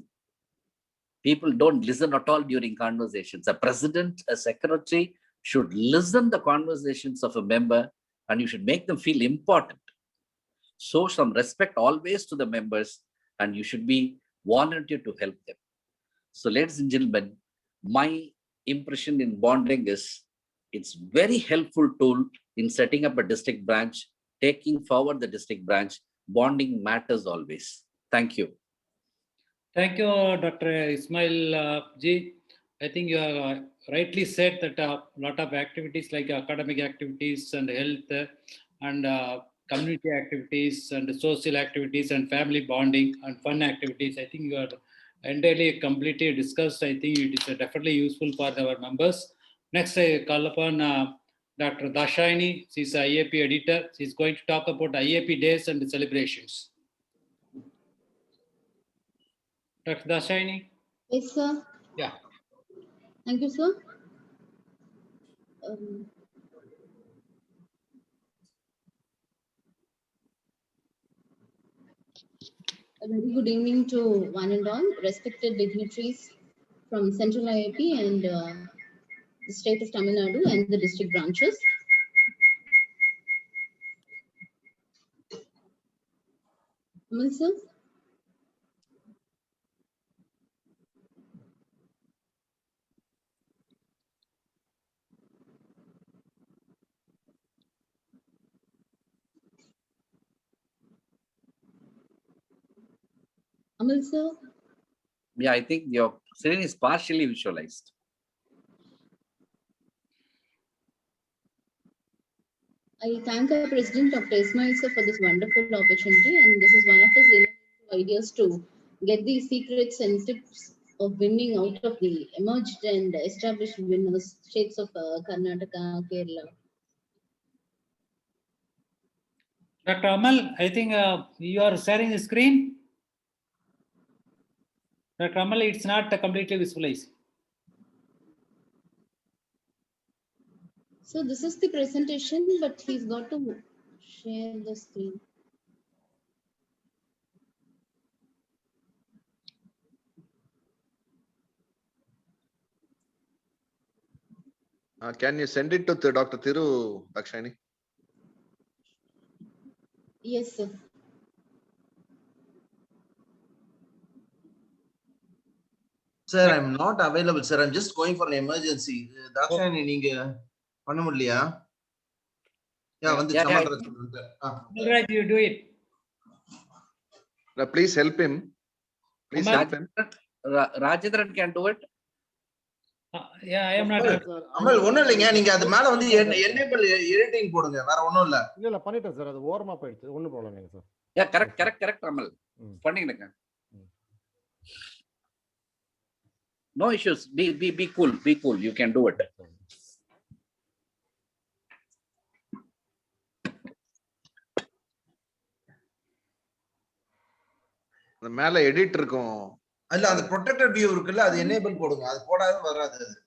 People don't listen at all during conversations. A president, a secretary should listen the conversations of a member and you should make them feel important. Show some respect always to the members and you should be volunteer to help them. So ladies and gentlemen, my impression in bonding is it's very helpful tool in setting up a district branch, taking forward the district branch. Bonding matters always. Thank you. Thank you, Dr. Ismail Ji. I think you have rightly said that a lot of activities like academic activities and health and community activities and social activities and family bonding and fun activities, I think you are entirely completely discussed. I think it is definitely useful for our members. Next, I call upon Dr. Dashayani. She's an IAP editor. She's going to talk about IAP days and celebrations. Dr. Dashayani. Yes, sir. Yeah. Thank you, sir. A very good evening to one and all, respected dignitaries from Central IAP and the state of Tamil Nadu and the district branches. Amal, sir. Amal, sir. Yeah, I think your screen is partially visualized. I thank our President Dr. Ismail sir for this wonderful opportunity, and this is one of his innovative ideas to get these secrets and tips of winning out of the emerged and established winners states of Karnataka, Kerala. Dr. Amal, I think you are sharing the screen. Dr. Amal, it's not completely visualized. So this is the presentation, but he's got to share the screen. Can you send it to Dr. Thiru, Dashayani? Yes, sir. Sir, I'm not available, sir. I'm just going for an emergency. Dashayani, நீங்க பண்ண முடியலையா? Yeah, வந்து சமாதானம் சொல்லுங்க. All right, you do it. Please help him. Please help him. Rajendran can do it. Yeah, I am not. அமல் ஒண்ணும் இல்லைங்க, நீங்க அது மேல வந்து enable editing போடுங்க, வேற ஒண்ணும் இல்ல. இல்ல பண்ணிட்டேன் சார், அது ஓரமா போயிடுச்சு, ஒண்ணும் ப்ராப்ளம் இல்லைங்க சார். Yeah, correct Amal. பண்ணிடுங்க. No issues. Be cool. You can do it. அந்த மேல எடிட் இருக்கும். இல்ல அந்த protected view இருக்குல்ல, அது enable போடுங்க. அது போடாத வராது அது.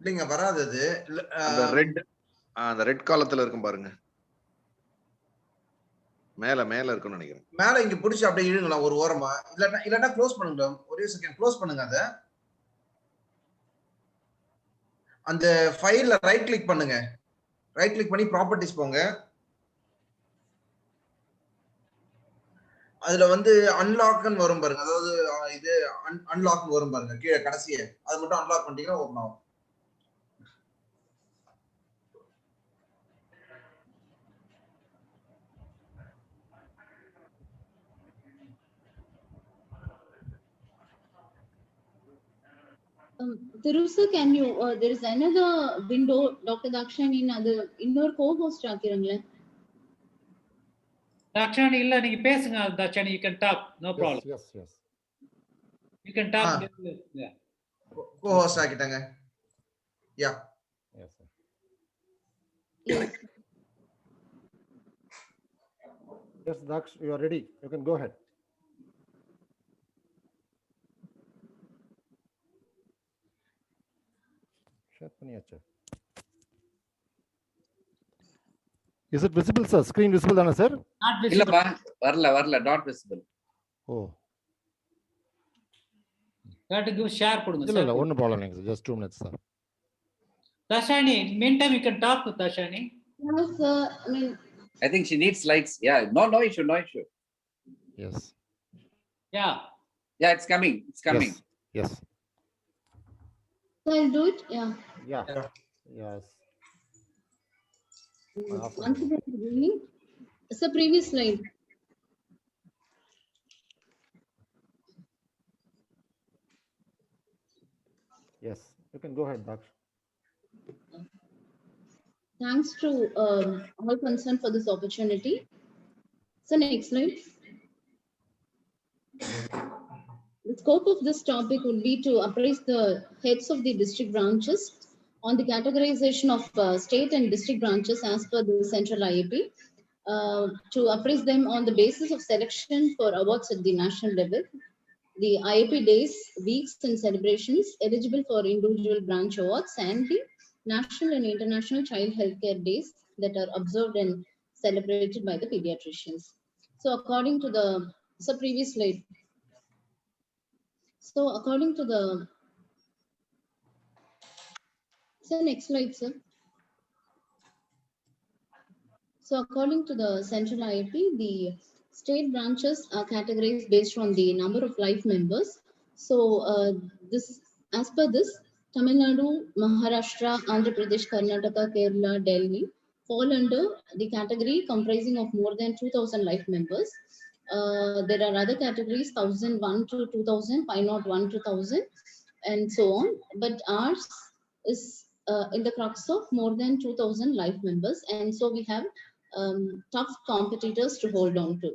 இல்லைங்க வராது அது. அந்த ரெட் காலத்துல இருக்கும் பாருங்க. மேல இருக்குன்னு நினைக்கிறேன். மேல இங்க பிடிச்சு அப்படியே இழுங்களா ஒரு ஓரமா. இல்லன்னா க்ளோஸ் பண்ணுங்க. ஒரே செகண்ட் க்ளோஸ் பண்ணுங்க அத. அந்த ஃபைல்ல ரைட் கிளிக் பண்ணுங்க. ரைட் கிளிக் பண்ணி ப்ராப்பர்ட்டிஸ் போங்க. அதுல வந்து அன்லாக்னு வரும் பாருங்க, அதாவது இது அன்லாக் வரும் பாருங்க கீழே கடைசியே, அது மட்டும் அன்லாக் பண்ணிட்டீங்கன்னா ஓப்பன் ஆகும். Thirusa, can you, there is another window, Dr. Dakshani, இன்னொரு co-host ஆக்கிருங்களேன். Dakshani இல்ல, நீங்க பேசுங்க Dakshani, you can talk, no problem. Yes, yes. You can talk. Yeah. Co-host ஆக்கிட்டாங்க. Yeah. Yes, sir. Yes. Yes, Daksh, you are ready. You can go ahead. Share பண்ணியாச்சு. Is it visible, sir? Screen visible தானே sir? Not visible. இல்லப்பா, வரல, not visible. Oh. You have to give share கொடுங்க இல்ல sir. ஒன்னும் problem இல்லைங்க, just 2 minutes sir. Dashani, meantime you can talk with Dashani. Yes, sir. I mean, I think she needs slides. Yeah, no issue. Yes. Yeah. Yeah, it's coming. Yes. so I'll do it. Yeah. Yeah. Yes. Once again, good evening. It's the previous slide. Yes. You can go ahead, Daksh. Thanks to all concerned for this opportunity. So next slide. The scope of this topic would be to appraise the heads of the district branches on the categorization of state and district branches as per the central IAP, to appraise them on the basis of selection for awards at the national level, the IAP days, weeks and celebrations eligible for individual branch awards, and the national and international child healthcare days that are observed and celebrated by the pediatricians. So according to the previous slide. So according to the, next slide, sir. So according to the central IAP, the state branches are categorized based on the number of life members. So this, as per this, Tamil Nadu, Maharashtra, Andhra Pradesh, Karnataka, Kerala, Delhi fall under the category comprising of more than 2,000 life members. There are other categories 1,001 to 2,000, 501 to 1,000, and so on. But ours is in the crux of more than 2,000 life members, and so we have tough competitors to hold on to.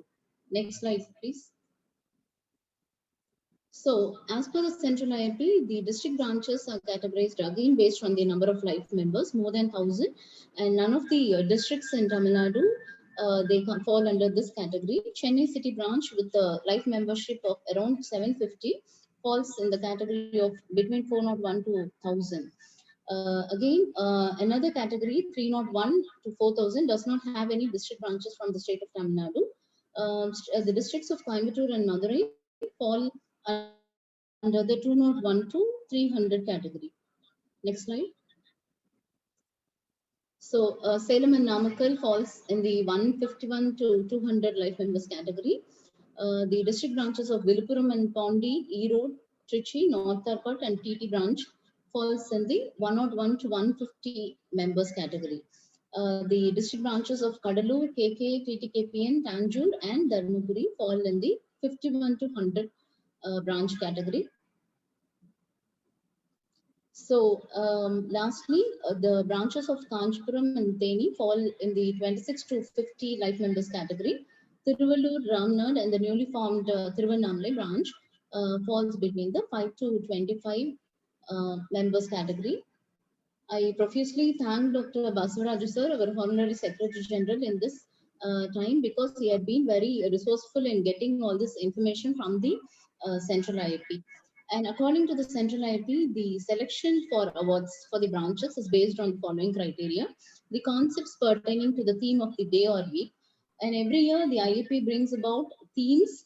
Next slide, please. So, as per the central IAP, the district branches are categorized again based on the number of life members, more than 1,000, and none of the districts in Tamil Nadu, they can fall under this category. Chennai City branch with a life membership of around 750 falls in the category of between 401 to 1,000. Again, another category 301 to 4,000 does not have any district branches from the state of Tamil Nadu. The districts of Coimbatore and Madurai fall under the 201 to 300 category. Next slide. So Salem and Namakkal falls in the 151 to 200 life members category. The district branches of Viluppuram and Pondi, Erode, Trichy, North Arcot and TT branch falls in the 101 to 150 members category. The district branches of Kadalur, KK, TTKPN, Tanjore and Dharmapuri fall in the 51 to 100 branch category. So lastly, the branches of Kanchipuram and Theni fall in the 26 to 50 life members category. Tiruvallur, Ramnad and the newly formed Thiruvannamalai branch falls between the 5 to 25 members category. I profusely thank Dr. Basavaraju sir, our Honorary Secretary General, in this time, because he had been very resourceful in getting all this information from the central IAP. And according to the central IAP, the selection for awards for the branches is based on the following criteria: the concepts pertaining to the theme of the day or week. And every year, the IAP brings about themes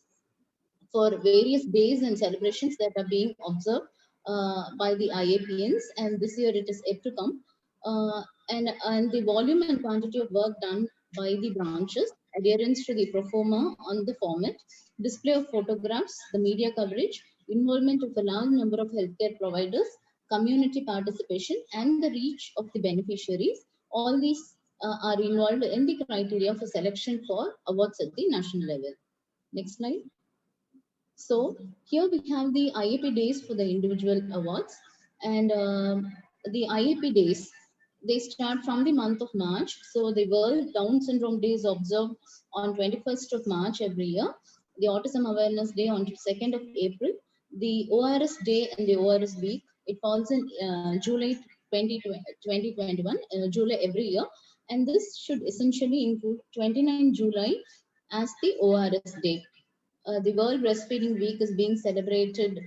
for various days and celebrations that are being observed by the IAPNs. And this year it is yet to come. And the volume and quantity of work done by the branches adherence to the pro forma on the format, display of photographs, the media coverage, involvement of a large number of healthcare providers, community participation, and the reach of the beneficiaries. All these are involved in the criteria for selection for awards at the national level. Next slide. So here we have the IAP days for the individual awards, and the IAP days, they start from the month of March. So the World Down Syndrome Day is observed on 21st of March every year. The Autism Awareness Day on 2nd of April. The ORS Day and the ORS Week, it falls in July 2021, July every year. And this should essentially include 29 July as the ORS Day. The World Breastfeeding Week is being celebrated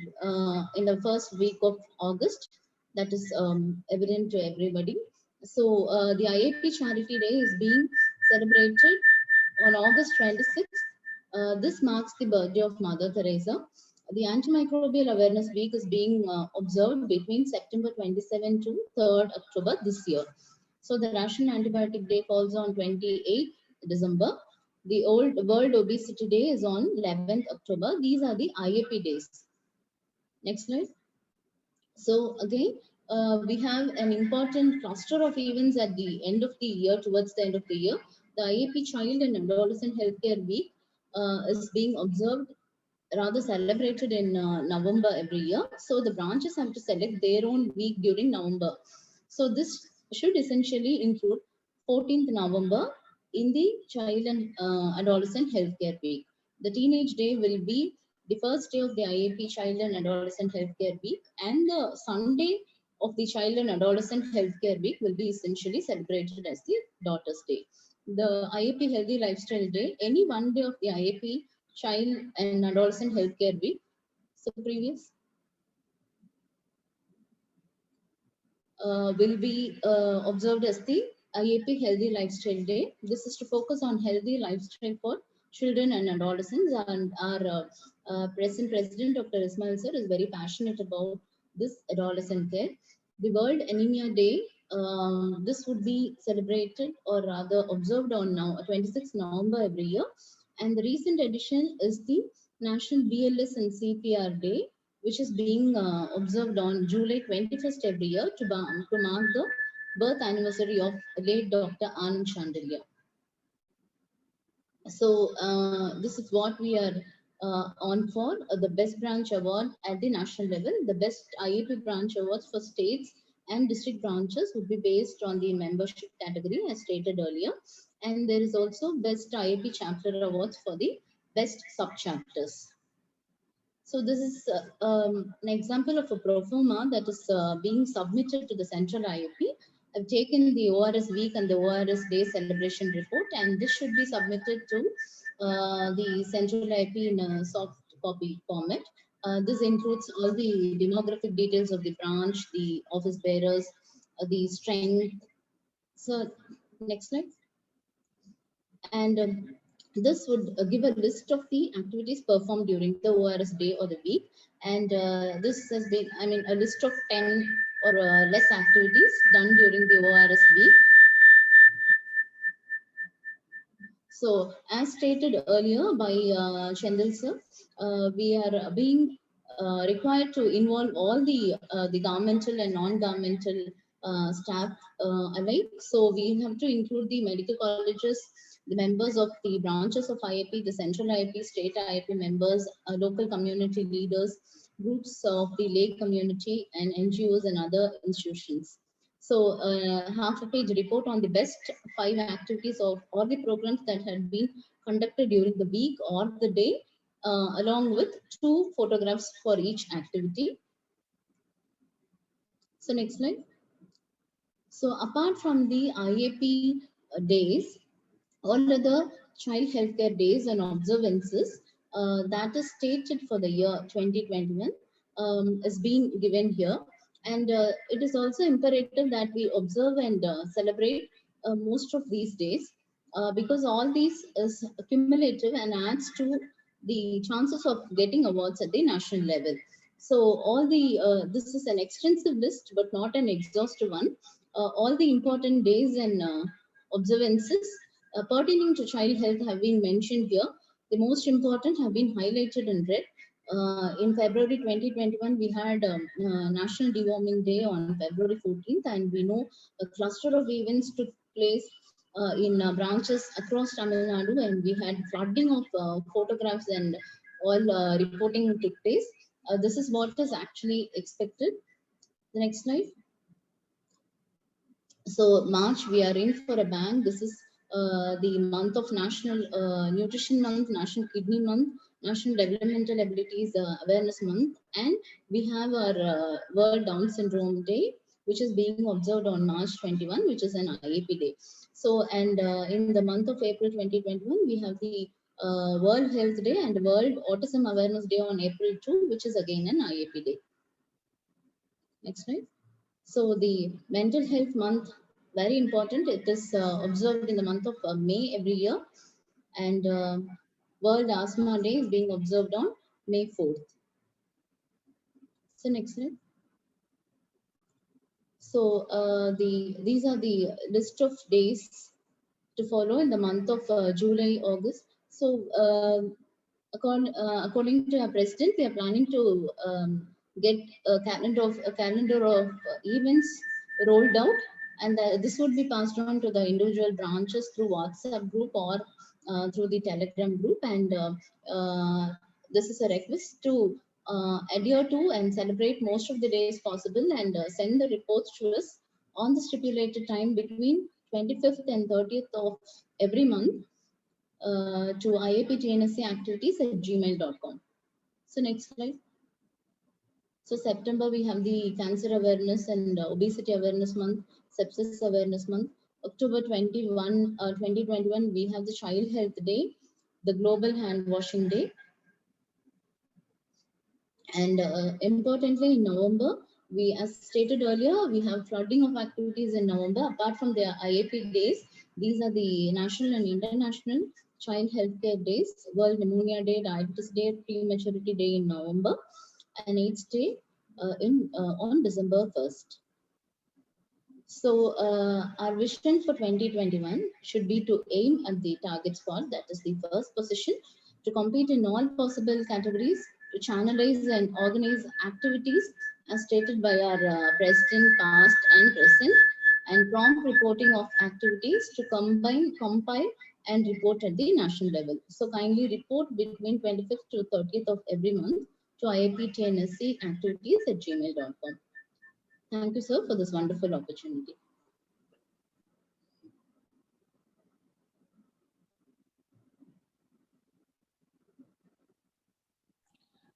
in the first week of August. That is evident to everybody. So the IAP Charity Day is being celebrated on August 26th. This marks the birthday of Mother Teresa. The Antimicrobial Awareness Week is being observed between September 27 to 3rd October this year. So the National Antibiotic Day falls on 28th December. The World Obesity Day is on 11th October. These are the IAP days. Next slide. So again, we have an important cluster of events at the end of the year, towards the end of the year. The IAP Child and Adolescent Healthcare Week is being observed, rather celebrated in November every year. So the branches have to select their own week during November. So this should essentially include 14th November in the Child and Adolescent Healthcare Week. The Teenage Day will be the first day of the IAP Child and Adolescent Healthcare Week, and the Sunday of the Child and Adolescent Healthcare Week will be essentially celebrated as the Daughters Day. The IAP Healthy Lifestyle Day, any one day of the IAP Child and Adolescent Healthcare Week. So previous will be observed as the IAP Healthy Lifestyle Day. This is to focus on healthy lifestyle for children and adolescents, and our present President Dr. Ismail Sir is very passionate about this adolescent care. The World Anemia Day, this would be celebrated or rather observed on now 26th November every year. And the recent addition is the National BLS and CPR Day, which is being observed on July 21st every year to mark the birth anniversary of late Dr. Anand Chandelier. So this is what we are on for the Best Branch Award at the national level. The Best IAP Branch Awards for states and district branches would be based on the membership category as stated earlier. And there is also Best IAP Chapter Awards for the best sub-chapters. So this is an example of a pro forma that is being submitted to the Central IAP. I've taken the ORS Week and the ORS Day celebration report, and this should be submitted to the Central IAP in a soft copy format. This includes all the demographic details of the branch, the office bearers, the strength. So next slide. And this would give a list of the activities performed during the ORS day or the week. And this has been, I mean, a list of 10 or less activities done during the ORS week. So as stated earlier by Chandel sir, we are being required to involve all the governmental and non-governmental staff alike. So we have to include the medical colleges, the members of the branches of IAP, the central IAP, state IAP members, local community leaders, groups of the lay community, and NGOs and other institutions. So half a page report on the best 5 activities of all the programs that had been conducted during the week or the day, along with 2 photographs for each activity. So next slide. So apart from the IAP days, all other child healthcare days and observances that is stated for the year 2021 is being given here. And it is also imperative that we observe and celebrate most of these days because all these is cumulative and adds to the chances of getting awards at the national level. So all the, this is an extensive list, but not an exhaustive one. All the important days and observances pertaining to child health have been mentioned here. The most important have been highlighted in red. In February 2021, we had National Deworming Day on February 14th, and we know a cluster of events took place in branches across Tamil Nadu, and we had flooding of photographs and all reporting took place. This is what is actually expected. The next slide. So March, we are in for a bang. This is the month of National Nutrition Month, National Kidney Month, National Developmental Abilities Awareness Month, and we have our World Down Syndrome Day, which is being observed on March 21, which is an IAP day. So, and in the month of April 2021, we have the World Health Day and World Autism Awareness Day on April 2, which is again an IAP day. Next slide. So the mental health month, very important. It is observed in the month of May every year, and World Asthma Day is being observed on May 4th. So next slide. So these are the list of days to follow in the month of July, August. So according to our president, we are planning to get a calendar of events rolled out, and this would be passed on to the individual branches through WhatsApp group or through the Telegram group. And this is a request to adhere to and celebrate most of the days possible, and send the reports to us on the stipulated time between 25th and 30th of every month to iaptnscactivities@gmail.com. So next slide. So September, we have the Cancer Awareness and Obesity Awareness Month, Sepsis Awareness Month. October 2021, we have the Child Health Day, the Global Hand Washing Day. And importantly, in November, we, as stated earlier, we have flooding of activities in November. Apart from the IAP days, these are the national and international child healthcare days: World Pneumonia Day, Diabetes Day, Prematurity Day in November, and AIDS Day on December 1st. So our vision for 2021 should be to aim at the target spot, that is the first position, to compete in all possible categories, to channelize and organize activities as stated by our president, past and present, and prompt reporting of activities to compile and report at the national level. So kindly report between 25th to 30th of every month to iaptnscactivities@gmail.com. Thank you, sir, for this wonderful opportunity.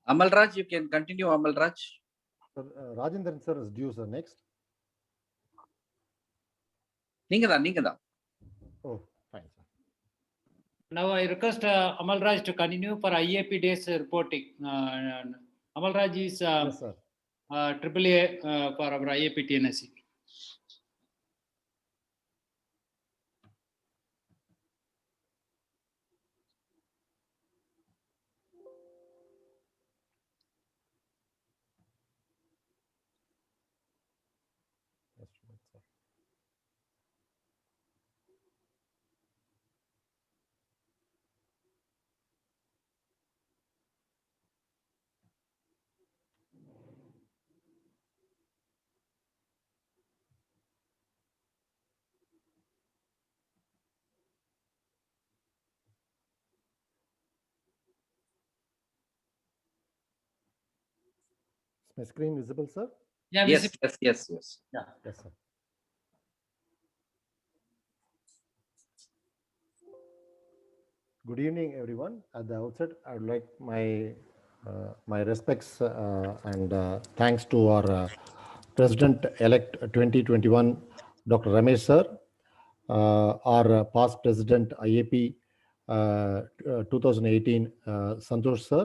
Amalraj, you can continue, Amalraj. Sir, Rajendran sir is due, sir, next. Ningada. Oh, fine, sir. Now I request Amalraj to continue for IAP days reporting. Amalraj is Yes, sir. AAA for our IAP TNSC. Yes, sir. Is my screen visible, sir? Yeah, Yes, visible. yes. Yeah. Yes, sir. Good evening, everyone. At the outset, I would like my respects and thanks to our President-elect 2021, Dr. Ramesh sir, our past President IAP 2018, Santosh sir,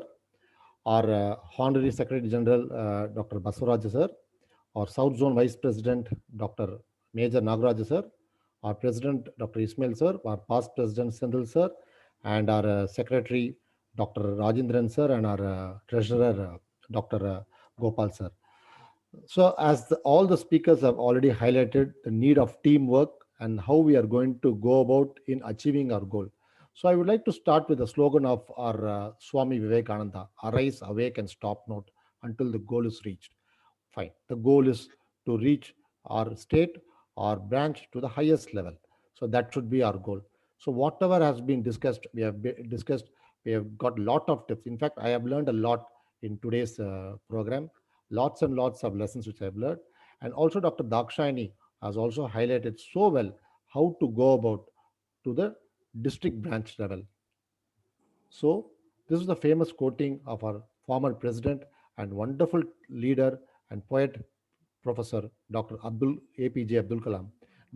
our Honorary Secretary General, Dr. Baswaraj sir, our South Zone Vice President, Dr. Major Nagaraj sir, our President, Dr. Ismail sir, our past President, Sendil sir, and our Secretary, Dr. Rajendran sir, and our Treasurer, Dr. Gopal sir. So as all the speakers have already highlighted the need of teamwork and how we are going to go about in achieving our goal. So I would like to start with the slogan of our Swami Vivekananda: arise, awake, and stop not until the goal is reached. Fine. The goal is to reach our state or branch to the highest level. So that should be our goal. So whatever has been discussed, discussed. We have got a lot of tips. In fact, I have learned a lot in today's program. Lots and lots of lessons which I have learned. And also Dr. Dakshayani has also highlighted so well how to go about to the district branch level. So this is the famous quoting of our former president and wonderful leader and poet, Professor Dr. APJ Abdul Kalam.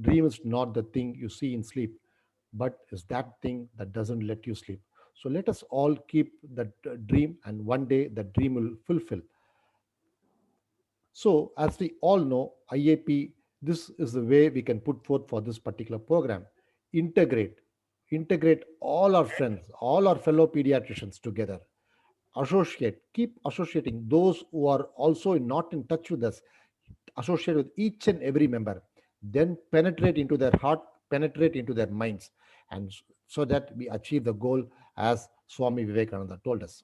Dream is not the thing you see in sleep, but is that thing that doesn't let you sleep. So let us all keep that dream, and one day that dream will fulfill. So as we all know, IAP, this is the way we can put forth for this particular program. Integrate all our friends, all our fellow pediatricians together. Keep associating those who are also not in touch with us, associate with each and every member, then penetrate into their heart, penetrate into their minds, and so that we achieve the goal as Swami Vivekananda told us.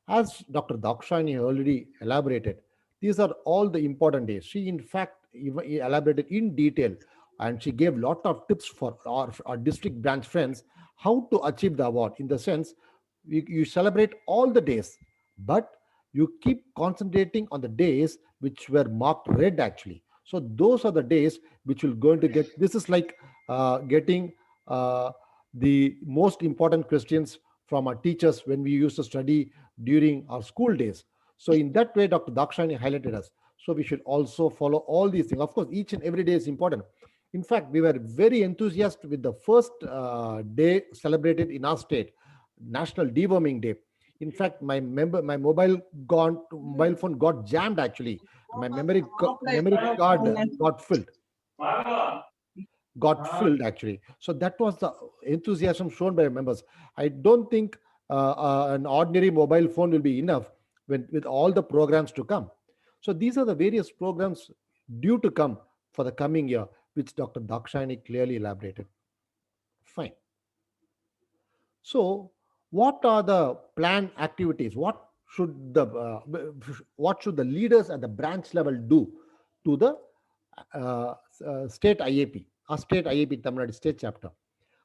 As Dr. Dakshayani already elaborated, these are all the important days. She, in fact, elaborated in detail, and she gave a lot of tips for our district branch friends how to achieve the award. In the sense, you celebrate all the days, but you keep concentrating on the days which were marked red actually. So those are the days which will going to get. This is like getting the most important questions from our teachers when we used to study during our school days. So in that way, Dr. Dakshayani highlighted us. So we should also follow all these things. Of course, each and every day is important. In fact, we were very enthusiastic with the first day celebrated in our state, National Deworming Day. In fact, my mobile phone got jammed actually. My memory card got filled actually. So that was the enthusiasm shown by members. I don't think an ordinary mobile phone will be enough with all the programs to come. So these are the various programs due to come for the coming year, which Dr. Dakshayani clearly elaborated. Fine. So what are the planned activities? What should the leaders at the branch level do to the state IAP, or state IAP Tamil Nadu state chapter?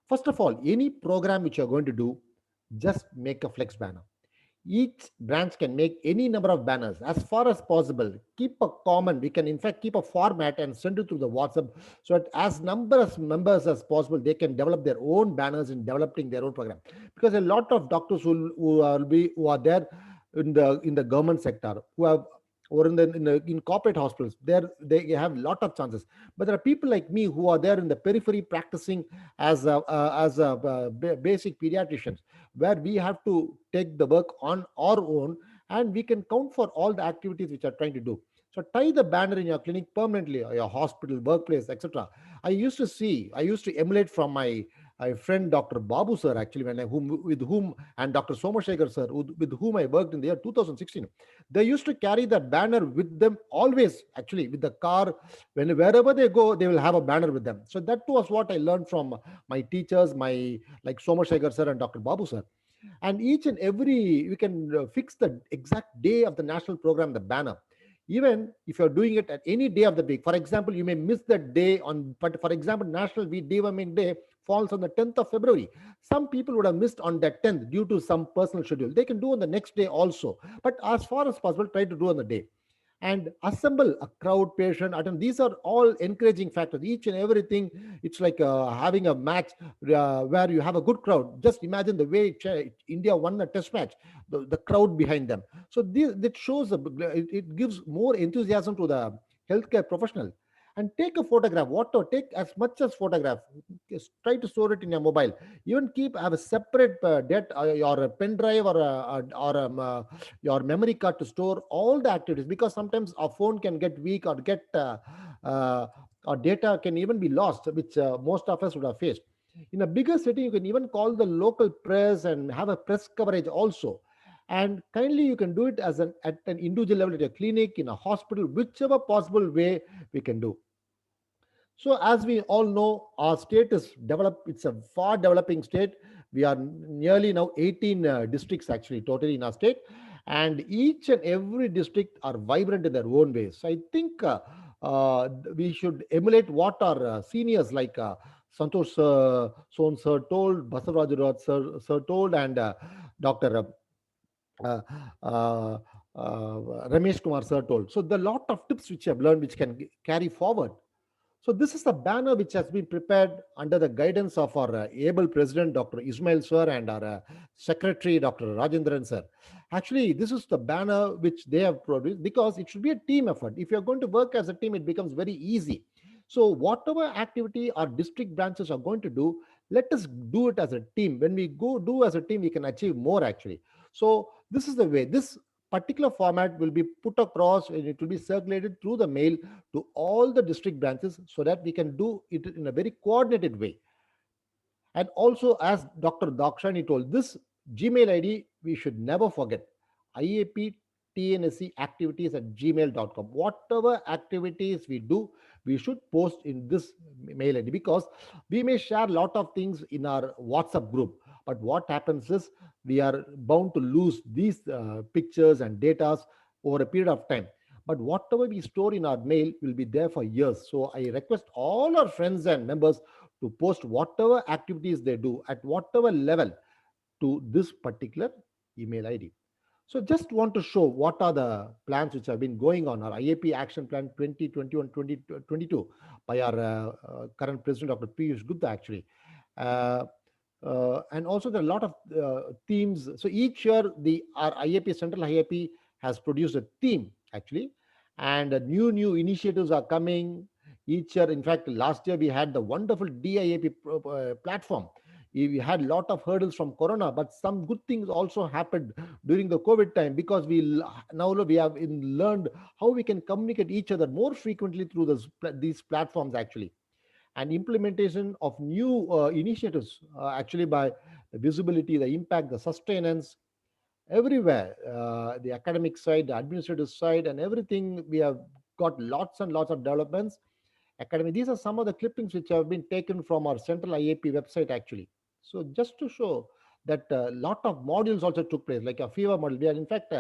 First of all, any program which you're going to do, just make a flex banner. Each branch can make any number of banners as far as possible. Keep a common, we can in fact keep a format and send it through the WhatsApp, so that as number of members as possible, they can develop their own banners in developing their own program. Because a lot of doctors who are there in the government sector, who have or in corporate hospitals, they have a lot of chances. But there are people like me who are there in the periphery practicing as a basic pediatricians, where we have to take the work on our own, and we can count for all the activities which are trying to do. So tie the banner in your clinic permanently, or your hospital, workplace, etc. I used to emulate from my friend Dr. Babu sir actually, and Dr. Somashekar sir, with whom I worked in the year 2016. They used to carry that banner with them always, actually, with the car. Wherever they go, they will have a banner with them. So that was what I learned from my teachers, like Somashekar sir and Dr. Babu sir. And each and every, we can fix the exact day of the national program, the banner. Even if you're doing it at any day of the week, for example, you may miss that day but for example, National Deworming Day falls on the 10th of February. Some people would have missed on that 10th due to some personal schedule. They can do on the next day also. But as far as possible, try to do on the day. And assemble a crowd, patient, attend. These are all encouraging factors. Each and everything, it's like having a match where you have a good crowd. Just imagine the way India won a test match, the crowd behind them. So that shows, it gives more enthusiasm to the healthcare professional. And take a photograph, take as much as photograph. Just try to store it in your mobile. Even have a separate or a pen drive or your memory card to store all the activities, because sometimes our phone can get weak or get our data can even be lost, which most of us would have faced. In a bigger city, you can even call the local press and have a press coverage also. And kindly, you can do it at an individual level, at a clinic, in a hospital, whichever possible way we can do. So as we all know, our state is developed, it's a far developing state. We are nearly now 18 districts actually totally in our state, and each and every district are vibrant in their own ways. So I think we should emulate what our seniors like Santosh Son sir told, Basavarajaraj sir told, and Dr. Uh, uh, Ramesh Kumar sir told. So there are a lot of tips which I have learned which can carry forward. So this is the banner which has been prepared under the guidance of our able president, Dr. Ismail sir, and our secretary, Dr. Rajendran sir. Actually, this is the banner which they have produced because it should be a team effort. If you're going to work as a team, it becomes very easy. So whatever activity our district branches are going to do, let us do it as a team. When we go do as a team, we can achieve more actually. So this is the way. This particular format will be put across and it will be circulated through the mail to all the district branches so that we can do it in a very coordinated way. And also, as Dr. Dakshani told, this Gmail ID we should never forget. IAP TNSC activities at gmail.com. Whatever activities we do, we should post in this mail ID because we may share a lot of things in our WhatsApp group. But what happens is we are bound to lose these pictures and data over a period of time. But whatever we store in our mail will be there for years. So I request all our friends and members to post whatever activities they do at whatever level to this particular email ID. So just want to show what are the plans which have been going on, our IAP Action Plan 2021-2022 by our current President, Dr. Piyush Gupta actually. And also there are a lot of themes. So each year our IAP, Central IAP has produced a theme actually, and new initiatives are coming each year. In fact, last year we had the wonderful DIAP platform. We had a lot of hurdles from Corona, but some good things also happened during the COVID time because we have learned how we can communicate each other more frequently through these platforms actually. And implementation of new initiatives actually by the visibility, the impact, the sustenance, everywhere, the academic side, the administrative side, and everything. We have got lots and lots of developments. Academy. These are some of the clippings which have been taken from our Central IAP website actually. So just to show that a lot of modules also took place, like a fever module. We are in fact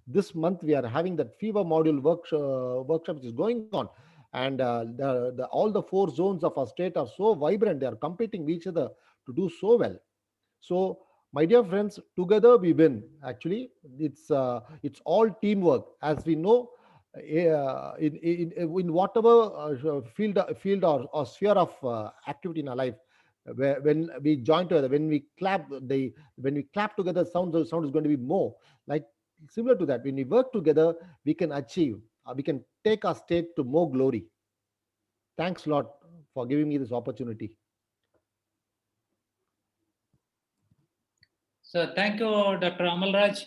this month we are having that fever module workshop which is going on, and all the 4 zones of our state are so vibrant. They are competing with each other to do so well. So my dear friends, together we win. Actually, it's all teamwork. As we know, in whatever field or sphere of activity in our life, when we join together, when we clap together, sound is going to be more like similar to that. When we work together, we can achieve, we can take our state to more glory. Thanks a lot for giving me this opportunity. So thank you, Dr. Amalraj.